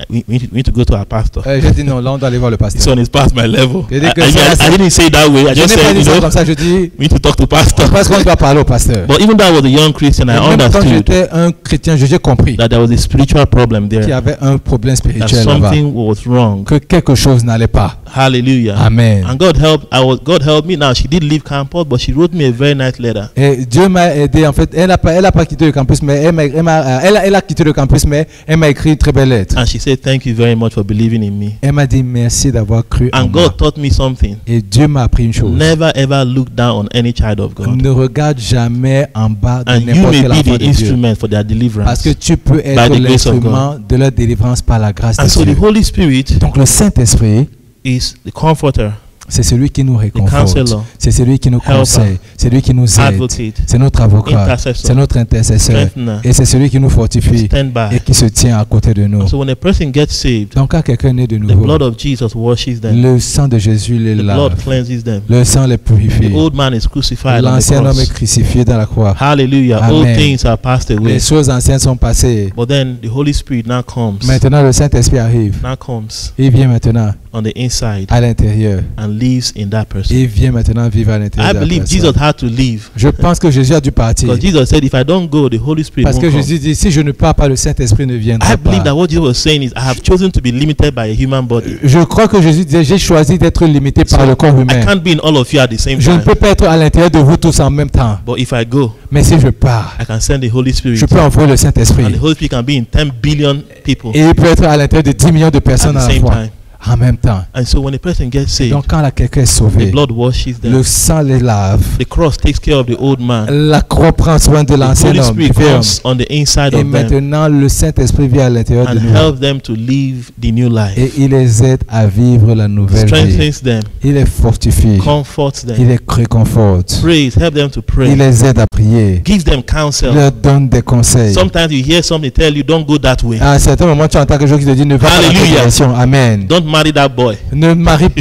we need to go to our pastor. J'ai dit non, là on doit aller voir le This pasteur. one is past my level. J'ai dit que I didn't say it that way. I Je just n'ai pas said, dit you ça know, comme ça, je dis we need to talk to pastor. parce qu'on doit parler au pasteur. But even though I was a young Christian, I Et même quand understood j'étais un chrétien, j'ai compris that there was a spiritual problem qu'il y there. avait un problème That spirituel là-bas, something was wrong. que quelque chose n'allait pas. Hallelujah. Amen. And God helped me. Now she did leave campus, but she wrote me a very nice letter. Et Dieu m'a aidé. En fait, elle a pas quitté le campus, mais elle a quitté le campus, mais elle m'a écrit une très belle lettre. And she said, thank you very much for believing in me. Elle m'a dit merci d'avoir cru en And moi. God taught me something. Et Dieu m'a appris une chose. Never ever look down on any child of God. Ne regarde jamais en bas de And you n'importe may quel be enfant the de Dieu. instrument for their Parce deliverance. que tu peux By être the grace of l'instrument de leur délivrance par la grâce And de so the Dieu. Holy Spirit Donc le Saint-Esprit, is the comforter, c'est celui qui nous réconforte. counselor, C'est celui qui nous helper, conseille. C'est celui qui nous aide. advocate, C'est notre avocat. intercessor, C'est notre intercesseur. strengthener, Et c'est celui qui nous fortifie stand by. et qui se tient à côté de nous. And so when a person gets saved, Donc quand quelqu'un naît de the nouveau, blood of Jesus washes them. le sang de Jésus les The lave. blood cleanses them. Le sang les purifie. The old man is crucified on the L'ancien homme est cross. crucifié dans la croix. Hallelujah. Amen. All things are passed away. Les choses anciennes sont passées. But then the Holy Spirit now comes. Maintenant, le Saint-Esprit arrive. Now comes Il vient maintenant on the inside à l'intérieur. and lives in that person. Il vient maintenant vivre à l'intérieur I de la believe personne. Jesus had to leave. Je pense que Jésus a dû partir. Because Jesus said, if I don't go, the Holy Spirit Parce won't que come. Jésus dit, si je ne pars pas, le Saint-Esprit ne viendra I believe pas. that what Jesus was saying is, I have chosen to be limited by a human body. Je crois que Jésus disait, j'ai choisi d'être limité par So, le corps I humain. can't be in all of you at the same Je ne time. peux pas être à l'intérieur de vous tous en même temps. But if I go, Mais si je pars, I can send the Holy Spirit. je peux envoyer le And Saint-Esprit. the Holy Spirit can be in 10 billion people Et il peut être à l'intérieur de 10 millions de at personnes the à la same fois. time. En même temps. And so when a person gets saved, Donc quand quelqu'un est the sauvé, blood washes them. le sang les lave. The cross takes care of the old man. La croix prend soin de The l'ancien Holy homme. Spirit du vieux homme. comes on the inside Et of them maintenant, le Saint-Esprit vient à l'intérieur de and nous. helps them to live the new life. Et il les aide à vivre la nouvelle vie. Strengthens them, Il les fortifie. comforts Il them, les réconforte. prays, help them to Il pray, les aide à prier. gives them Il counsel. leur donne des conseils. Sometimes you hear somebody tell you, don't go that way. À un certain moment, tu entends quelque chose qui te dit ne va pas dans cette Hallelujah. direction. Amen. Don't marry that boy. Ne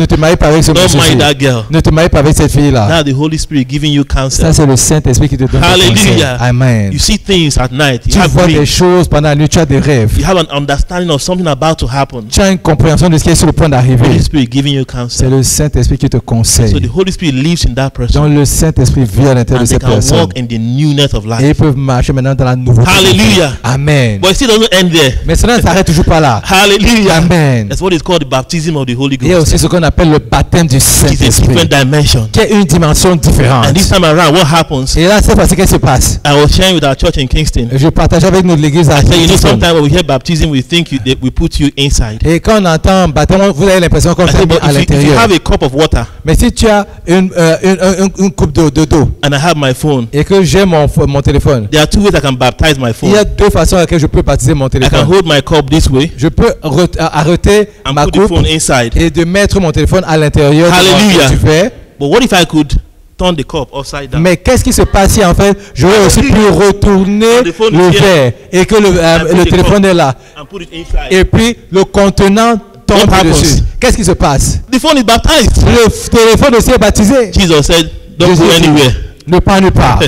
te marie pas avec ce Don't monsieur. marry that girl. Ne te marie pas avec cette fille-là. Now the Holy Spirit giving you Ça, counsel. c'est le Saint-Esprit qui te donne des conseils. Hallelujah. Amen. You see things at night. You Tu have vois des dreams. choses pendant la nuit, tu as des rêves. You have an understanding of something about to happen. Tu as une compréhension de ce qui est sur le point Holy d'arriver. Spirit giving you C'est counsel. le Saint-Esprit qui te So conseille. the Holy Spirit lives in that person. Donc le Saint-Esprit vit à l'intérieur And de they cette can personne. walk in the newness of Et life. ils peuvent marcher maintenant dans la nouveauté. Hallelujah. Amen. But it still doesn't end there. Mais cela ne s'arrête toujours pas là. Hallelujah. Amen. That's what is called the baptism of the Holy Il y a Ghost. aussi ce qu'on appelle le baptême du It's a Saint-Esprit, different dimension. qui est une dimension différente. And this time around, what happens? Et là, c'est parce qu'est-ce qui se passe. I was sharing with our church in Kingston. Je partage avec notre église à I said, you know, Kingston. sometimes when we hear baptism, we think that we put you inside. Et quand on entend baptême, vous avez l'impression qu'on I fait said, but à if you l'intérieur. have a cup of water Mais si tu as une coupe d'eau and I have my phone, et que j'ai mon téléphone, there are two ways I can baptize my il phone. y a deux façons à laquelle je peux baptiser mon I can téléphone. hold my cup this way Je peux arrêter and ma put the coupe phone inside. et de mettre mon téléphone à l'intérieur de Hallelujah. ce que tu fais. But what if I could turn the cup upside down? Mais qu'est-ce qui se passe si en fait j'aurais aussi pu retourner The phone le is here. verre et que put le the téléphone cup. est là And put it inside. et puis le contenant tombe What happens? dessus. Qu'est-ce qui se passe? The phone is baptized. Le téléphone aussi est baptisé. Jesus said, don't Jésus go dit, anywhere. ne pars nulle part.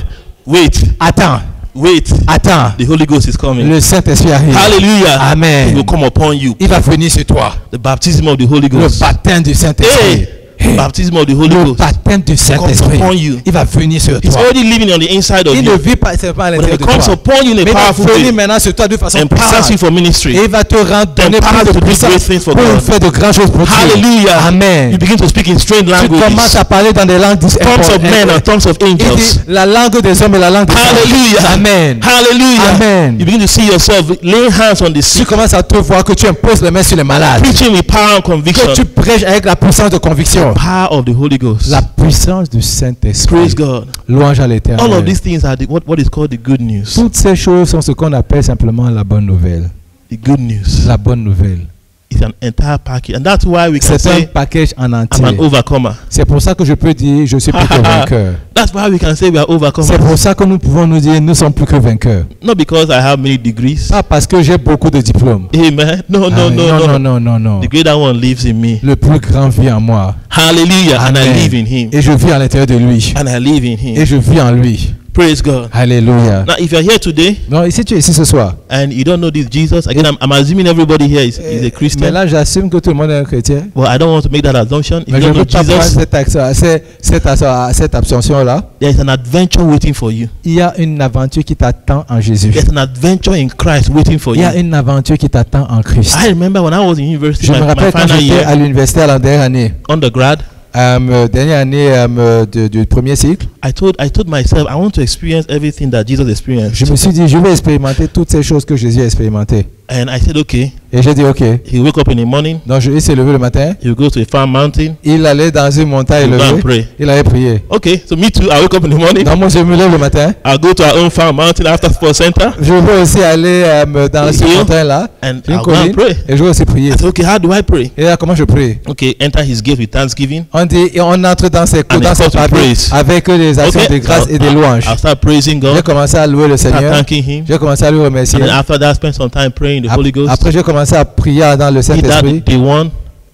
Wait, Attends, wait. attends. The Holy Ghost is coming. Le Saint-Esprit arrive. Hallelujah. It Amen. will come upon you. Il va venir sur toi. The baptism of the Holy Le Ghost. baptême du Saint-Esprit. Hey, baptism of the Holy le Ghost baptême du comes Saint-Esprit, upon you. il va venir sur It's toi. already living on the inside of Il ne you. vit pas simplement à But l'intérieur it de comes toi. upon you in a Mais il va powerful venir way. maintenant sur toi de façon Empowers puissante. you for ministry. Et il va te donner Empowers plus to de do puissance great things for pour God. faire de grandes choses pour Dieu. Hallelujah. Amen. You begin to speak in strange Tu commences languages. à parler dans des langues Tongues of men and tongues of Il dit angels. la langue des hommes et la langue des Hallelujah. anges. Amen. Hallelujah. Amen. You begin to see yourself laying hands on the Tu sick, commences à te voir que tu imposes les mains sur les malades. preaching with power and Que conviction. tu prêches avec la puissance de conviction. Power of the Holy Ghost. La puissance du Saint-Esprit. Praise God. Louange à All of l'Éternel. these things are what is called the good news. Toutes ces choses sont ce qu'on appelle simplement la bonne nouvelle. The good news. La bonne nouvelle. It's an entire package, and that's why we can C'est un say package en I'm an entier. overcomer. C'est pour ça que je peux dire je suis plus que vainqueur. That's why we can say we are C'est overcomers. pour ça que nous pouvons nous dire nous sommes plus que vainqueurs. Not because I have many degrees. Pas parce que j'ai beaucoup de diplômes. Amen. No, no, Amen. no, no. non, non, non. The greater one lives in me. Le plus grand vit en moi. Hallelujah. And I Amen. live in him. Et je vis à l'intérieur de lui. And I live in Et him. je vis en lui. Praise God. Alléluia. Now, if you're here today Non, si tu es ici ce soir, and you don't know this Jesus, again, I'm assuming everybody here is a mais Christian. là j'assume que tout le monde est un chrétien. Well, I don't want to make that assumption. If Mais you je ne don't veux know pas prendre Jesus, cette abstention-là. there is an adventure waiting for you. Il y a une aventure qui t'attend en Jésus. There's an adventure in Christ waiting for Il y a you. une aventure qui t'attend en Christ. I remember when I was in university, Je me my rappelle quand final j'étais year, à l'université à la dernière année, undergrad, dernière année du premier cycle. I told myself I want to experience everything that Jesus experienced. Je me suis dit, je vais expérimenter toutes ces choses que Jésus a expérimentées. And I said, okay. Et j'ai dit, ok. He woke up in the morning. Donc il s'est levé le matin. He would go to a far mountain. Il allait dans une montagne He would go and élevée. pray. Il allait prier. Okay, so me too. I wake up in the morning. Donc moi je me lève le matin. I'll go to our own far mountain after sports center. Je vais aussi aller dans cette Hill. montagne-là. And Une I'll go and colline. pray. Et je vais aussi prier. I said, okay, how do I pray? Et là, comment je prie? Okay, enter his gate with thanksgiving. On dit, et on entre dans ses And dans it's ses called to papiers praise. avec des actions Okay, de grâce et des louanges. I'll start praising J'ai God. commencé à louer le Start Seigneur. thanking him. J'ai commencé à lui remercier. And then after that, spend some time praying the Holy Ghost. Après, j'ai commencé à prier dans le Did that Saint-Esprit. day one.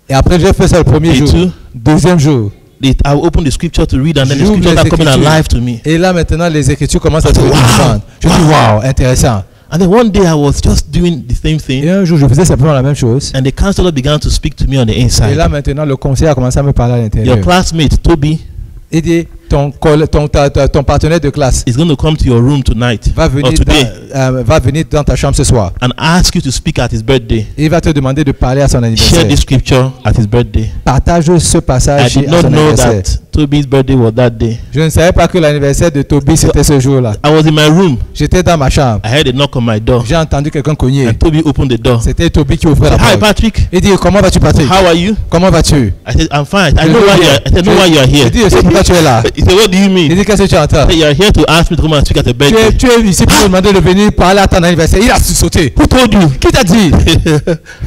Et après, j'ai fait ça le premier Day jour. two. Deuxième jour. I will open the scripture to read, and then the J'ouvre scriptures les are coming Écritures. alive to me. Et là, maintenant, les Écritures commencent à I être said, wow. intéressantes. Je dis, waouh, intéressant. And then one day I was just doing the same Et thing, un jour, je faisais simplement la même chose. and the counselor began to speak to me on the Et inside. là, maintenant, le conseiller a commencé à me parler à Your l'intérieur. classmate, Toby, Il dit, ton partenaire de classe is going to come to your room tonight va or venir, today va venir dans ta chambre ce soir. and ask you to speak at his birthday. Il va te demander de parler à son Share anniversaire. this scripture at his birthday. Partage ce I passage did à not son know anniversaire. that Toby's birthday was that day. Je ne savais pas que l'anniversaire de Toby c'était ce jour-là. I was in my room. J'étais dans ma chambre. I heard a knock on my door, J'ai entendu quelqu'un cogner. and Toby opened the door. C'était Toby qui ouvrait la Hi, porte. Patrick. Il dit, comment vas-tu, Patrick? How are you? Comment vas-tu? I said, I'm fine. I Je know dis, why you are. I said, know why you are Je here. dis, je sais pourquoi tu es là. He said, what do you Il mean? dit, qu'est-ce que tu entends? Hey, you are here to ask me to come and speak at a birthday. Tu es ici pour me demander de venir parler à ton anniversaire. Il a sauté. Who told you? Qui t'a dit?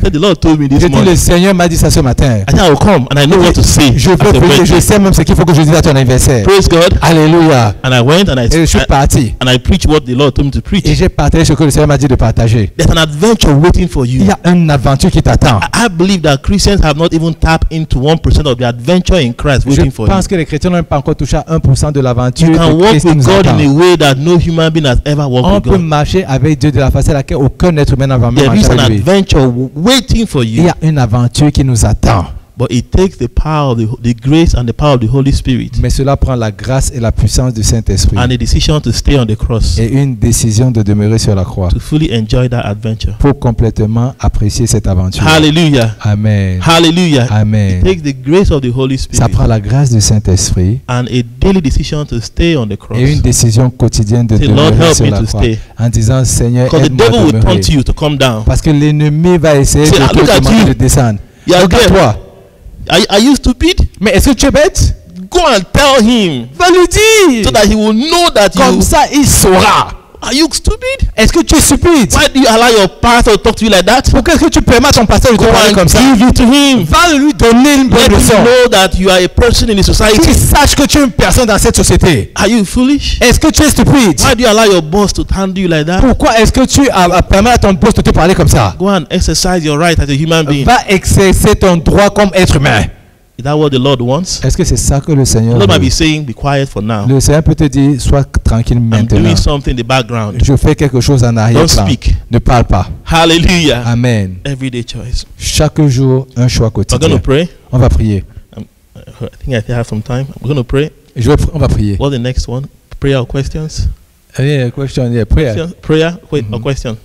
Said the Lord told me this J'ai dit, morning. le Seigneur m'a dit ça ce matin. I said, I will come and I know what to say. Je at veux the venir, je birthday. sais même ce qu'il faut que je dise à ton anniversaire. Praise God. Alléluia. And I went and Et je suis parti. I preached what the Lord told me to Et preach. j'ai partagé ce que le Seigneur m'a dit de partager. There's an adventure waiting for Il you. y a une aventure qui t'attend. I believe that Christians have not even tapped into 1% of the adventure in Christ Je waiting for you. pense que les chrétiens n'ont pas encore touché à 1% de l'aventure You can de walk Christ qui with nous God attend. in a way that no human being has ever walked On with peut God. marcher avec Dieu de la façon à laquelle aucun être humain n'a vraiment There is marché an avec lui. adventure waiting for Il you, y a une aventure qui nous attend. but it takes the power of the grace and the power of the Holy Spirit Mais cela prend la grâce et la puissance du Saint-Esprit. and a decision to stay on the cross Et une décision de demeurer sur la croix to fully enjoy that adventure. pour complètement apprécier cette aventure. Hallelujah. Amen. Hallelujah. Amen. It takes the grace of the Holy Ça Spirit prend la grâce du Saint-Esprit and a daily decision to stay on the cross. et une décision quotidienne de Say, Lord, demeurer help sur me la to croix stay. en disant, Seigneur, Because the aide-moi devil à will demeurer. taunt you to come down. Parce que l'ennemi va essayer Say, de look te at demander you. de descendre. You are there. Regarde-toi. Are you stupid? Mais est-ce que tu es bête? Go and tell him Va lui dire. so that he will know that Comme you ça, il saura. are you stupid? Est-ce que tu es stupide? Why do you allow your pastor to talk to you like that? Pourquoi est-ce que tu permets à ton pasteur de te Go parler and comme ça? give it to him. Va lui donner une bonne Let leçon. him know that you are a person in the Qu'il society. sache que tu es une personne dans cette société. Are you foolish? Est-ce que tu es stupide? Why do you allow your boss to handle you like that? Pourquoi est-ce que tu permets à ton boss de te parler comme ça? Go and exercise your right as a human being. Va exercer ton droit comme être humain. Is that what the Lord wants? Est-ce que c'est ça que le The Seigneur Lord might be veut? saying, be quiet for now. Le Seigneur peut te dire, sois tranquille I'm maintenant. doing something in the background. Je fais quelque chose en Don't arrière-plan. speak. Ne parle pas. Hallelujah. Amen. Everyday choice. Chaque jour, un choix We're going to quotidien. pray. On va prier. I think I still have some time. We're going to pray. On va prier. What's the next one? Prayer or questions? Yeah, question, yeah, prayer. Question? Prayer or question?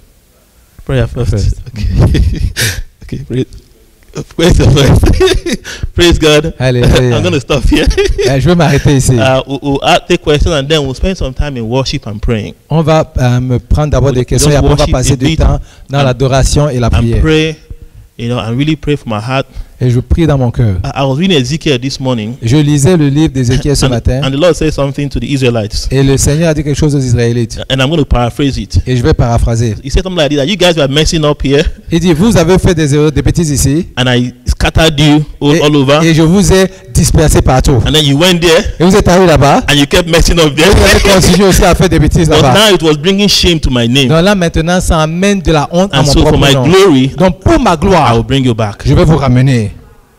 Prayer first. Okay. Okay, praise. Question first. Praise God. Hallelujah. I'm going to stop here. Je vais m'arrêter ici. We'll take questions and then we'll spend some time in worship and praying. On va me prendre d'abord des questions et après on va passer du temps dans l'adoration et la prière. Pray, and really pray from my heart. Et je prie dans mon cœur. I was reading Ezekiel this morning. Je lisais le livre d'Ézéchiel ce matin. And the Lord said something to the Israelites. Et le Seigneur a dit quelque chose aux Israélites. And I'm going to paraphrase it. Et je vais paraphraser. He said something like this, that you guys were messing up here. Il dit, vous avez fait des erreurs, des bêtises ici. And I scattered you all over. Et je vous ai dispersé partout. And then you went there. Et vous êtes allé là-bas. And you kept messing up there. Et vous avez continué aussi à faire des bêtises But là-bas. now it was bringing shame to my name. Donc là maintenant, ça amène de la honte à And mon so for propre my nom. glory, Donc pour ma I gloire, will bring you back. je vais vous ramener.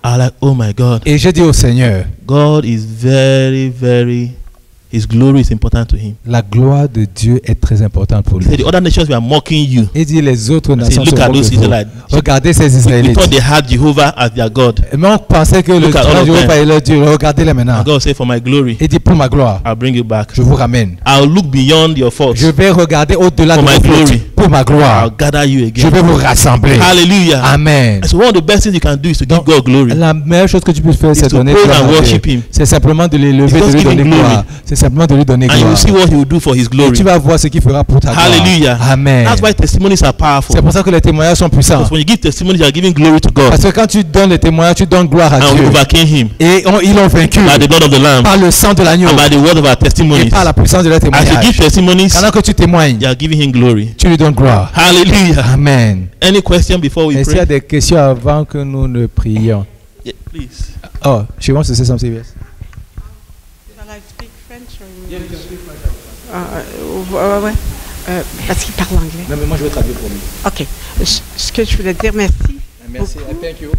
I like, oh my God. Et j'ai dit au Seigneur, God is His glory is important to him. la gloire de Dieu est très importante pour He lui. said, the other nations were mocking you. Il dit les autres I said, nations look se at moquent those de vous. Israelites. Regardez ces We Israélites. thought they had Jehovah as their God. Mais on pensait que le Look at all of Jéhovah them. est leur Dieu. Regardez-les maintenant. And God said, for my glory, Il dit pour ma gloire, I'll bring you back. je vous ramène. I'll look beyond your faults. Je vais regarder au-delà de For my vos fautes. glory. Pour ma I'll gloire, gather you je again. vais vous rassembler. Hallelujah. Amen. And so one of the best things you can do is to give Donc, God glory. la meilleure chose que tu peux faire, c'est to donner praise gloire and à Dieu. worship Him. C'est simplement de l'élever, It's de just lui donner giving glory. gloire. C'est simplement de lui donner And you will gloire. see what He will do for His Et glory. tu vas voir ce qu'il fera pour ta gloire. Hallelujah. Amen. That's why testimonies are powerful. C'est pour ça que les témoignages sont puissants. Because when you give testimonies, you are giving glory to God. Parce que quand tu donnes les témoignages, tu donnes gloire à And we Dieu. overcame Him Et ils l'ont vaincu by the blood of the Lamb par le sang de l'agneau and by the word of our et testimonies. par la puissance de leur As you give témoignage. testimonies, Pendant que tu témoignes, you are giving Him glory. tu lui donnes gloire. Hallelujah. Amen. Any question before we Est-ce qu'il y a pray? des questions avant que nous ne prions? Yeah, please. Oh, she wants to say something, yes. Shall I speak French or English? Ouais. Parce qu'il parle anglais. Non, mais moi je vais traduire pour lui. OK. Ce que je voulais dire, merci. Merci. Beaucoup. Thank you.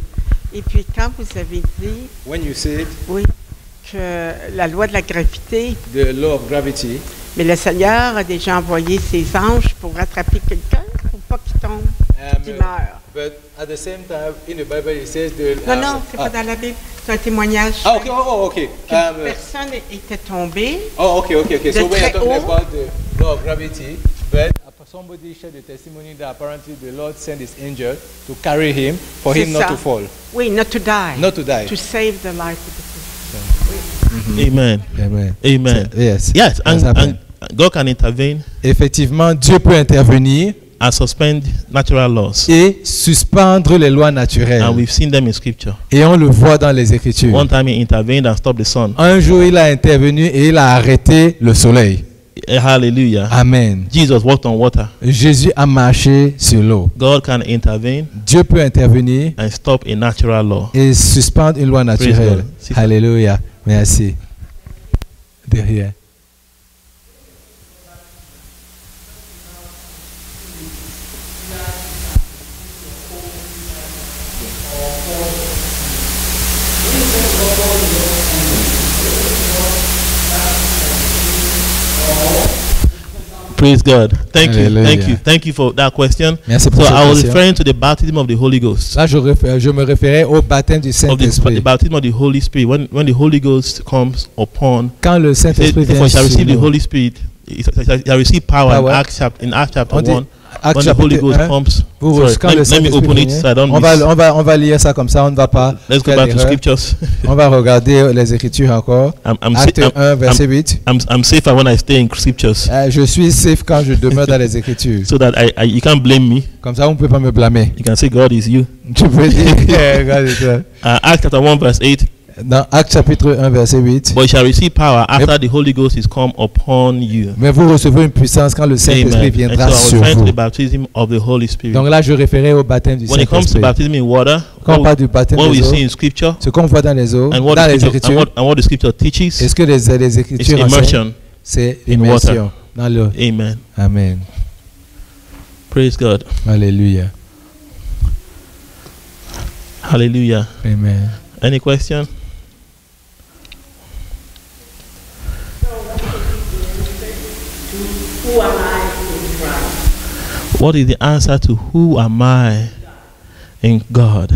Et puis, quand vous avez dit, When you said oui, que la loi de la gravité, the law of gravity, mais le Seigneur a déjà envoyé ses anges pour rattraper quelqu'un pour pas qu'il tombe, qu'il meure. but at the same time, in the Bible, it says the. Non, c'est pas dans la Bible. C'est un témoignage. Ah, okay. Oh, okay. Qu'une personne était tombée. Oh, okay. So De when you're très talking haut. about the law of gravity, but somebody shared the testimony that apparently the Lord sent His angel to carry him for him C'est not ça. to fall, Oui, not to die. not to die. To save the life of the person. Amen. Amen. Amen. Yes. Yes, That's and happened. God can intervene Effectivement, Dieu peut intervenir and suspend natural laws. et suspendre les lois naturelles. And we've seen them in Scripture. Et on le voit dans les Écritures. One time He intervened and stopped the sun. Un jour, il a intervenu et il a arrêté le soleil. Hallelujah. Amen. Jesus walked on water. Jésus a marché sur l'eau. God can intervene Dieu peut intervenir and stop a natural law. et suspendre une loi naturelle. God. C'est- Alléluia. Merci. Derrière. Praise God. Thank Hallelujah. you. Thank you for that question. Merci pour So cette I was question. referring to the baptism of the Holy Ghost. Là, je me référais au baptême du Of the Saint-Esprit. baptism of the Holy Spirit. When the Holy Ghost comes upon, Quand le it said, Saint-Esprit vient "For shall sur receive the nous, Holy Spirit." It shall receive power Power. in Acts chapter On dit, 1. Actes When the Holy chapitre Ghost 1, comes. vous, Sorry, quand le let me Saint-Esprit open it vient, so I don't on miss. va lire ça comme ça, on ne va pas Let's go faire back to d'erreur. scriptures. On va regarder les Écritures encore. Acte 1, verset 8. I'm safer when I stay in scriptures, Je suis safe quand je demeure dans les Écritures. so that you can't blame me. Comme ça, on ne peut pas me blâmer. You can say God is you. Tu peux dire, regarde ça. Acts chapter 1 verse 8. Dans Acte chapitre 1, verset 8. But you shall receive power after the Holy Ghost is come upon you. Mais vous recevrez une puissance quand le Saint-Esprit Amen. And viendra so I was sur referring to vous. the baptism of the Holy Spirit. Donc là, je référais au baptême du When it comes to Saint-Esprit. baptism in water, Quand on parle du baptême what we des see eaux, in scripture ce qu'on voit dans les eaux, and dans what, les the Écritures, what the scripture teaches est-ce que les is Écritures enseignent? immersion. C'est in l'immersion dans l'eau. Amen. Amen. Praise God. Alléluia. Hallelujah. Amen. Any question? Who am I in Christ? What is the answer to who am I in God?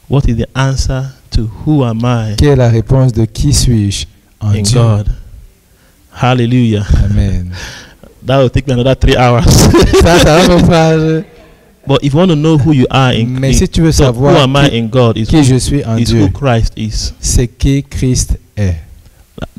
What is the answer to who am I Quelle est la réponse de qui suis-je en in Dieu? God. Hallelujah. Amen. That will take me another 3 hours. Ça va me prendre. But if you want to know who you are in, Mais si tu veux so who savoir am I in God is qui je suis en who Dieu, Christ is. c'est qui Christ est.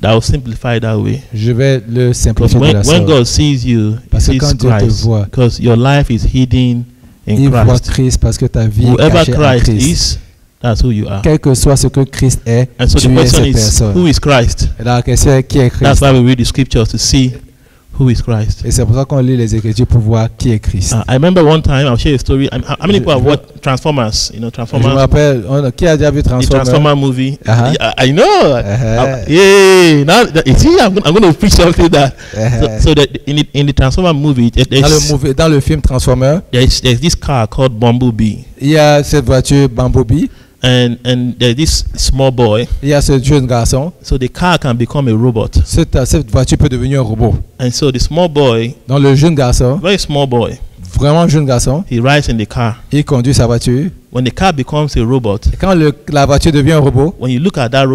That will simplify it that way. Je vais le Because simplifier de la when sorte. God sees you, he Parce que sees quand Dieu te Christ. voit, Because your life is hidden in Il voit Christ. Christ parce que ta vie est Whoever cachée en Christ Christ. is, that's who you are. Quel que soit ce que Christ est, And so the tu es question cette is, personne. who is Christ? Et la question est qui est That's Christ. why we read the scriptures to see who is Christ. Et c'est pour ça qu'on lit les Écritures pour voir qui est Christ. I remember one time, I'll share a story. How many people have watched Transformers? You know, Je me Transformers, rappelle, qui a déjà vu the Transformers? Transformer movie. Uh-huh. I know. Yeah. Now, you see, I'm going to preach something that. So that in the Transformer movie, Dans le film Transformers, there's this car called Bumblebee, il y a cette voiture Bumblebee, and there's this small boy. il y a ce jeune garçon. So the car can become a robot, Cette voiture peut devenir un robot. and so the small boy, Donc le jeune garçon, very small boy, vraiment jeune garçon, he rides in the car. il conduit sa voiture. When the car becomes a robot, Et quand la voiture devient un robot, when you look at that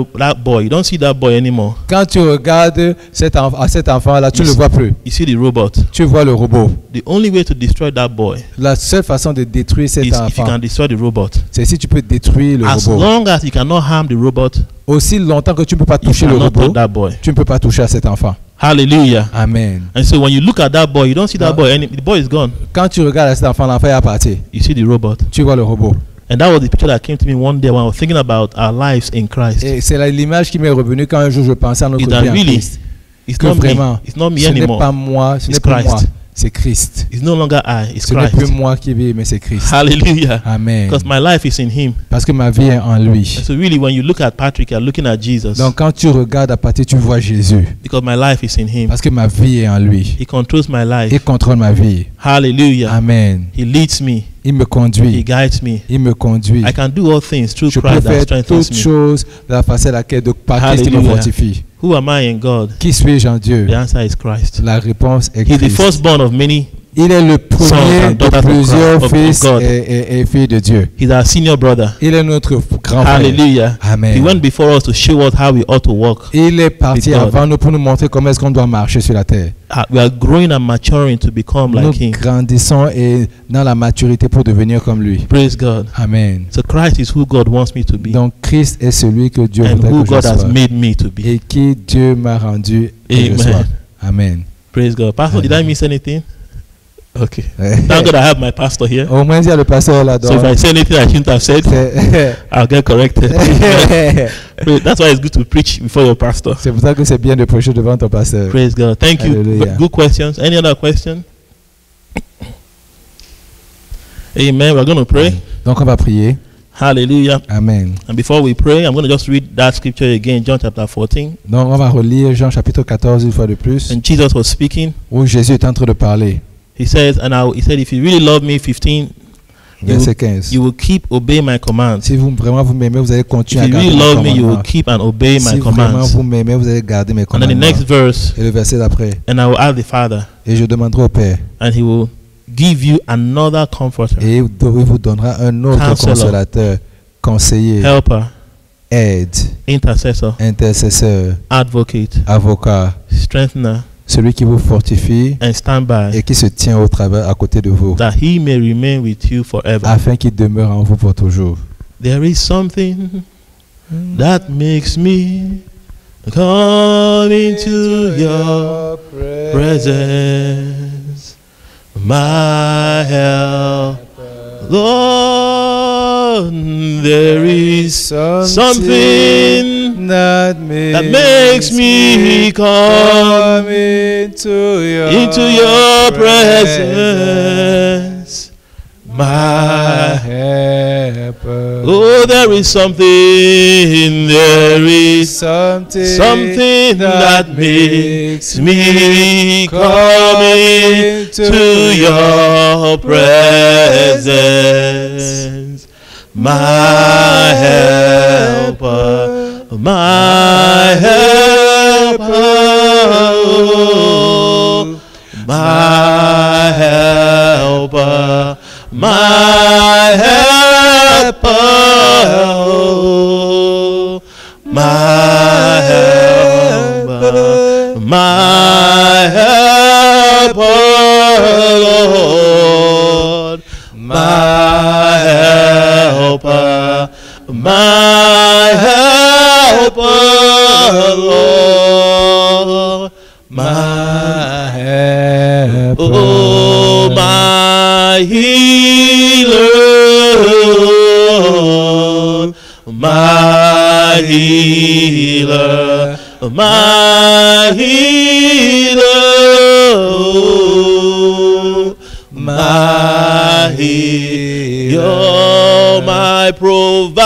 boy, you don't see that boy anymore. quand tu regardes cet enfant-là, tu ne le vois plus. You see the robot. Tu vois le robot. The only way to destroy that boy La seule façon de détruire cet is if you enfant, can destroy the robot. c'est si tu peux détruire le As robot. long as you cannot harm the robot, Aussi longtemps que tu ne peux pas you toucher le cannot touch robot, that boy. tu ne peux pas toucher à cet enfant. Hallelujah. Amen. And so when you look at that boy, you don't see that No. boy. The boy is gone. Quand tu regardes à cet enfant, l'enfant est parti. You see the robot. Tu vois le robot. And that was the picture that came to me one day when I was thinking about our lives in Christ. Et c'est l'image qui m'est revenue quand un jour je pensais à notre Is vie that en really? Christ. It's Que not vraiment, me. It's not me ce n'est anymore. pas moi, ce It's n'est pas moi, Christ. c'est Christ. It's no longer I. It's Ce n'est plus Christ. moi qui vis, mais c'est Christ. Hallelujah. Amen. Because my life is in Him. Parce que ma vie est en lui. And so really, when you look at Patrick, you're looking at Jesus. Donc quand tu regardes à partir, tu vois Jésus. Because my life is in Him. Parce que ma vie est en lui. He controls my life. Il contrôle ma vie. Hallelujah. Amen. He leads me. Il me He conduit. guides me. Il me conduit. I can do all things through Je peux Christ that faire strengthens toutes me. choses de la façon à laquelle par Christ qui me Hallelujah. fortifie. Who am I in God? Qui suis-je en Dieu? The answer is Christ. La réponse est He's the Christ. firstborn of many. Il est le Sons premier and de daughters of plusieurs God- of fils God. et filles de Dieu. He's our senior brother. Il est notre grand frère. Hallelujah. He Amen. went before us to show us how we ought to walk. Il est parti with God. avant nous pour nous montrer comment est-ce qu'on doit marcher sur la terre. We are growing and maturing to become Nous like Him. grandissons et dans la maturité pour devenir comme lui. Praise God. Amen. So Christ is who God wants me to be, Donc Christ est celui que Dieu and voudrait who que je God has sois made me to be. et qui Dieu m'a rendu que je Amen. sois. Amen. Praise God. Pastor, did I miss anything? Okay. Thank God I have my pastor here. Au moins il y a le pasteur là-dedans. So if I say anything I shouldn't have said, I'll get corrected. That's why it's good to preach before your pastor. C'est pour ça que c'est bien de prêcher devant ton pasteur. Praise God. Thank you. Hallelujah. Good questions. Any other question? Amen. We're going to pray. Donc on va prier. Hallelujah. Amen. And before we pray, I'm going to just read that scripture again, John chapter 14. Donc on va relire Jean chapitre 14 une fois de plus, And Jesus was speaking. où Jésus est en train de parler. He says, he said, if you really love me, 15, Verset 15. you will keep obey my commands. Si vous vraiment vous m'aimez, vous allez If continuer à you garder really mes love me, you will commandements. keep and obey my Si vraiment commands. vous m'aimez, vous allez garder mes And then the commandements. next verse, Et le verset d'après. and I will ask the Father, Et je demanderai au Père, and he will give you another comforter, et il vous donnera un autre Counselor. consolateur, conseiller, helper, aide, intercessor, intercesseur, advocate, avocat, strengthener, celui qui vous fortifie and stand by, et qui se tient au travers à côté de vous, that he may remain with you forever. afin qu'il demeure en vous pour toujours. There is something that makes me come into your presence, my help, Lord. There is something that makes me come into your presence, my helper. Oh, there is something that makes me come into your presence, my helper, my helper, oh, my helper, my helper, oh, Lord, my helper, Lord, my helper. Oh, my healer, my healer, my healer, my healer, my provider,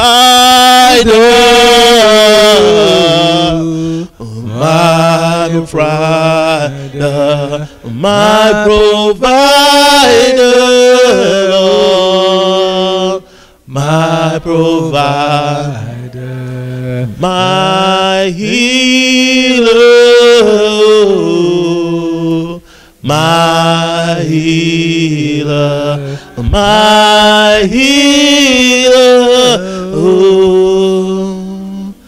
my provider, my provider, Lord, my provider, my healer, my healer, my healer,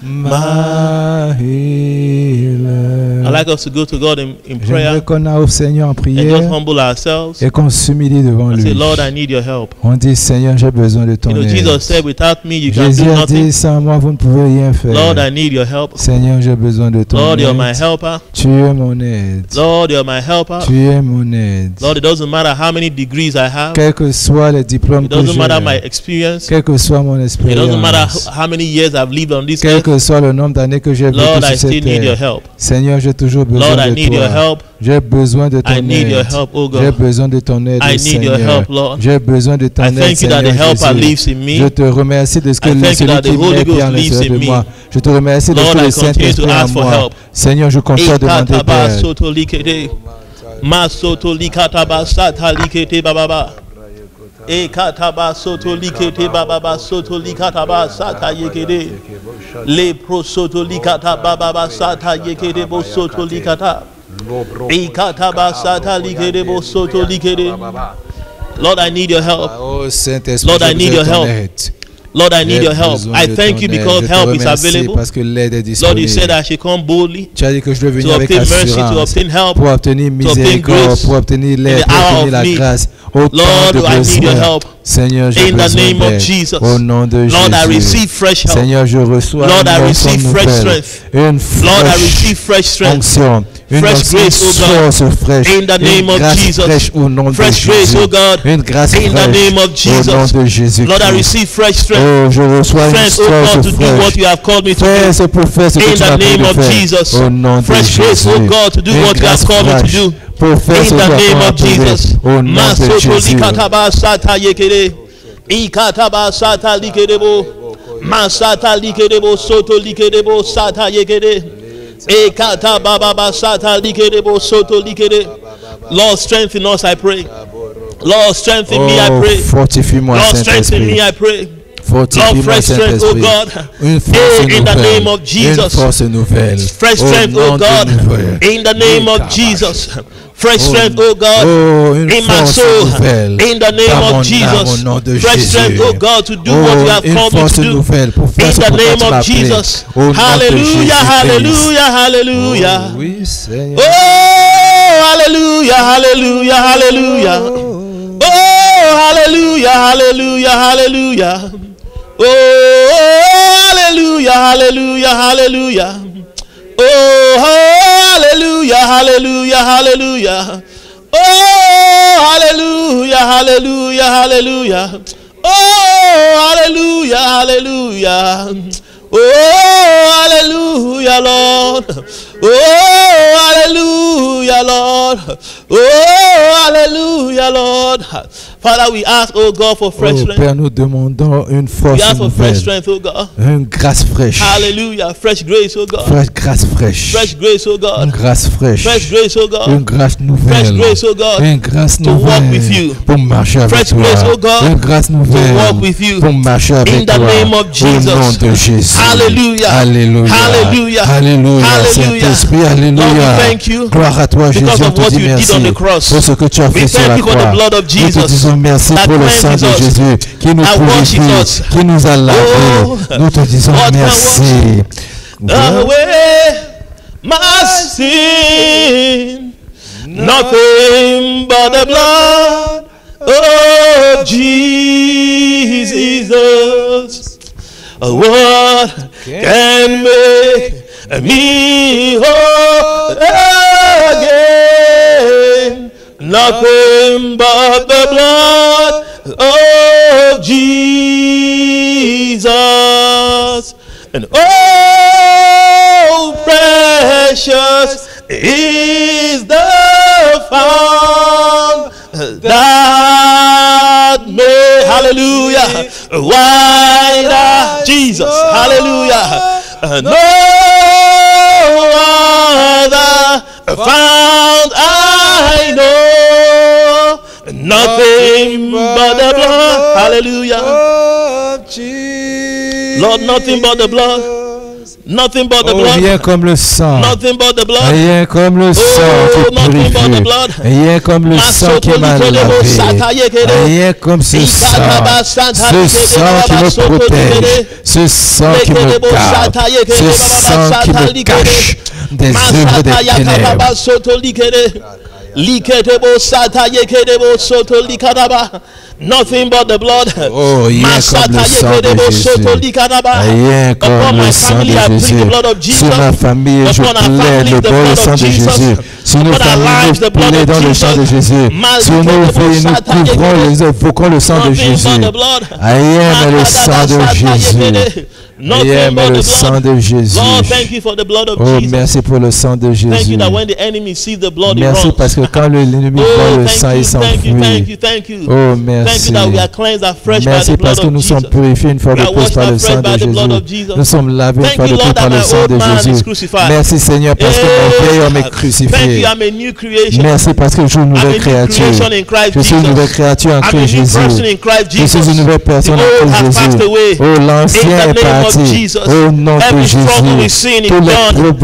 my healer. I'd like us to go to God in prayer J'aimerais qu'on aille au Seigneur en and just prière humble ourselves et qu'on s'humilie devant and say, lui. Lord, I need your help. On dit, Seigneur, j'ai besoin de ton You know, aide. Jesus said, without me, you can Jésus do a nothing. dit, sans moi, vous ne pouvez rien faire. Lord, I need your help. Seigneur, j'ai besoin de ton Lord, you're aide. my helper. Tu es mon aide. Lord, you're my helper. Tu es mon aide. Lord, it doesn't matter how many degrees I have. Quels que soient les diplômes It que doesn't matter my j'ai, experience. quelle que soit mon It doesn't matter expérience, how many years I've lived on this quel earth. que soit le nombre d'années que j'ai vécu Lord, I sur still cette need your terre, help. Seigneur, j'ai toujours besoin Lord, I de need your toi. help. J'ai besoin de ton I need your aide. help, oh J'ai God. besoin de ton aide, I need your Seigneur. help, Lord. J'ai besoin de ton I aide, thank you that Seigneur the helper Jésus. lives in Je me. te remercie de ce que I thank you celui that the qui Holy m'est Ghost bien à lives l'intérieur in de me. moi. Je te remercie de ce Lord, que I le continue Saint-Esprit to est en ask for moi. help. Seigneur, je continue à demander Ekataba d'aide. soto likete. Masoto likataba sata likete bababa. Ekataba soto likete bababa soto likataba sata yekede. Le pro soto likataba bababa sata yekede bo soto likata. Ekataba sata likede bo soto likede. Lord, I need your help. Oh Saint-Esprit, Lord, I j'ai need besoin your de ton help. aide. Lord, I need J'ai your help. besoin I de thank ton you aide. because Je te help is remercie available. parce que l'aide est Lord, you disponible. said I should come boldly Tu as dit que je dois venir to avec obtain mercy, to assurance obtain help. pour obtenir miséricorde, grace pour obtenir l'aide, in the pour hour obtenir of la need. grâce. Au temps Lord, de I need your besoin. help. Seigneur, j'ai In the besoin name of d'aide. Jesus. Au nom de Lord, I Jésus. receive fresh help. Seigneur, je reçois Lord, I une receive onction fresh nouvelle, strength. une Lord, I fraîche receive fresh strength. onction, une Fresh onction grace, oh God. source fraîche, In the name une of grâce Jesus. fraîche au nom de Fresh grace, Jésus, oh God. une grâce In fraîche the name of au Jesus. nom de Jésus. Lord, I receive fresh strength. Oh, je reçois une Strength, oh God, source to do what fraîche. you have called me to Fais do. ce pour faire ce que In tu m'as the appelé name de of faire. Jesus. Au nom de Fresh grace, Jésus. oh God, to do Une what you have grâce called me to fraîche do. pour faire ce In que the tu name as of appelé. Jesus. Au nom de Masoto Jésus. likataba sata yekere. Ikataba sata likedebo. Masata likedebo soto likedebo sata yekere. Ekataba baba sata likedebo soto likede. Lord, strengthen us, I pray. Lord, strengthen me, I Oh, pray. fortifie-moi, Lord, strengthen me, Saint-Esprit. I pray. Fortifie-moi, Lord, fresh strength, oh Saint-Esprit. God. Une force Oh, in the nouvelle. name of Une Jesus. force nouvelle. Fresh Au strength, nom oh de God. nouvelle. In the name of Jesus. Fresh strength, oh God. Oh, une In my force soul. nouvelle. In the name Dans of mon âme, au Jesus. nom de Fresh Jésus. strength, oh God, to do Oh, what you have une called me force to do. nouvelle pour faire In ce the pourquoi name tu m'as of appelé. Jesus. Au nom de Hallelujah, Jésus-Christ. hallelujah, hallelujah. Oh, oui, Seigneur. Oh, hallelujah, hallelujah, hallelujah. Oh, hallelujah, hallelujah, hallelujah. Oh, hallelujah, hallelujah, hallelujah. Oh, hallelujah, hallelujah, hallelujah. Oh, hallelujah, hallelujah, hallelujah. Oh, hallelujah, hallelujah. Oh, hallelujah, Lord. Oh, hallelujah, Lord. Oh, hallelujah, Lord. Father, we ask, oh God, for fresh Oh, strength. Père, nous demandons une We force ask for fresh nouvelle. strength, oh God. Une grâce fraîche. Hallelujah. Fresh grace, oh God. Fresh grâce fraîche. Fresh grace, oh Une God. grâce fraîche. Fresh grace, oh Une God. grâce nouvelle. Fresh grace, oh God. Une grâce To walk with nouvelle. you. Pour marcher avec Fresh toi. grace, oh God. Une grâce nouvelle. walk with you. Pour marcher avec In the toi. name of Jesus. Au nom de Jésus. Hallelujah. Alléluia. Hallelujah. Alléluia. Hallelujah. Saint-Esprit, Lord, alléluia. we thank you Gloire à toi, Jésus. because On of te what dit you did merci on the cross. pour ce que tu as We fait sur thank la you for the croix. blood of Nous te Jesus disons merci that pour le sang cleanses de us, Jésus qui nous that washes purifie, us. qui nous a lavés. Oh, Nous te disons what can merci. away my sin. Nothing but the blood of Jesus. What can make me whole again? Nothing but the blood of Jesus. And oh, precious is the found that may, hallelujah, white Jesus, hallelujah, no other found I know, nothing but the blood, hallelujah, Lord, nothing but the blood. Nothing but the blood. Rien comme le sang. Nothing but the blood. Rien comme le sang qui purifie. Rien comme le sang qui m'a lavé. Rien comme ce sang. Ce sang qui me protège. Ce sang qui me garde. Ce sang qui me cache des œuvres des ténèbres. Nothing but the blood. Oh, rien comme le sang de Jésus. Rien comme le sang de Jésus. Sur ma famille, je plaide le bon sang de Jésus. Sur nos familles, nous plaidons le sang de Jésus. Sur nos vies, nous couvrons, nous évoquons le sang de Jésus. Rien mais le sang de Jésus. Rien mais le sang de Jésus. Oh, merci pour le sang de Jésus. Merci parce que quand l'ennemi voit le sang, il s'enfuit. Oh, merci. Merci parce que nous sommes purifiés une fois de plus par le sang de Jésus. Nous sommes lavés une fois de plus par le sang de Jésus. Merci Seigneur parce que mon vieil homme est crucifié. Merci parce que je suis une nouvelle créature. Je suis une nouvelle créature en Christ Jésus. Je suis une nouvelle personne en Christ Jésus. Oh, l'ancien est parti. Au nom de Jésus. Tous les problèmes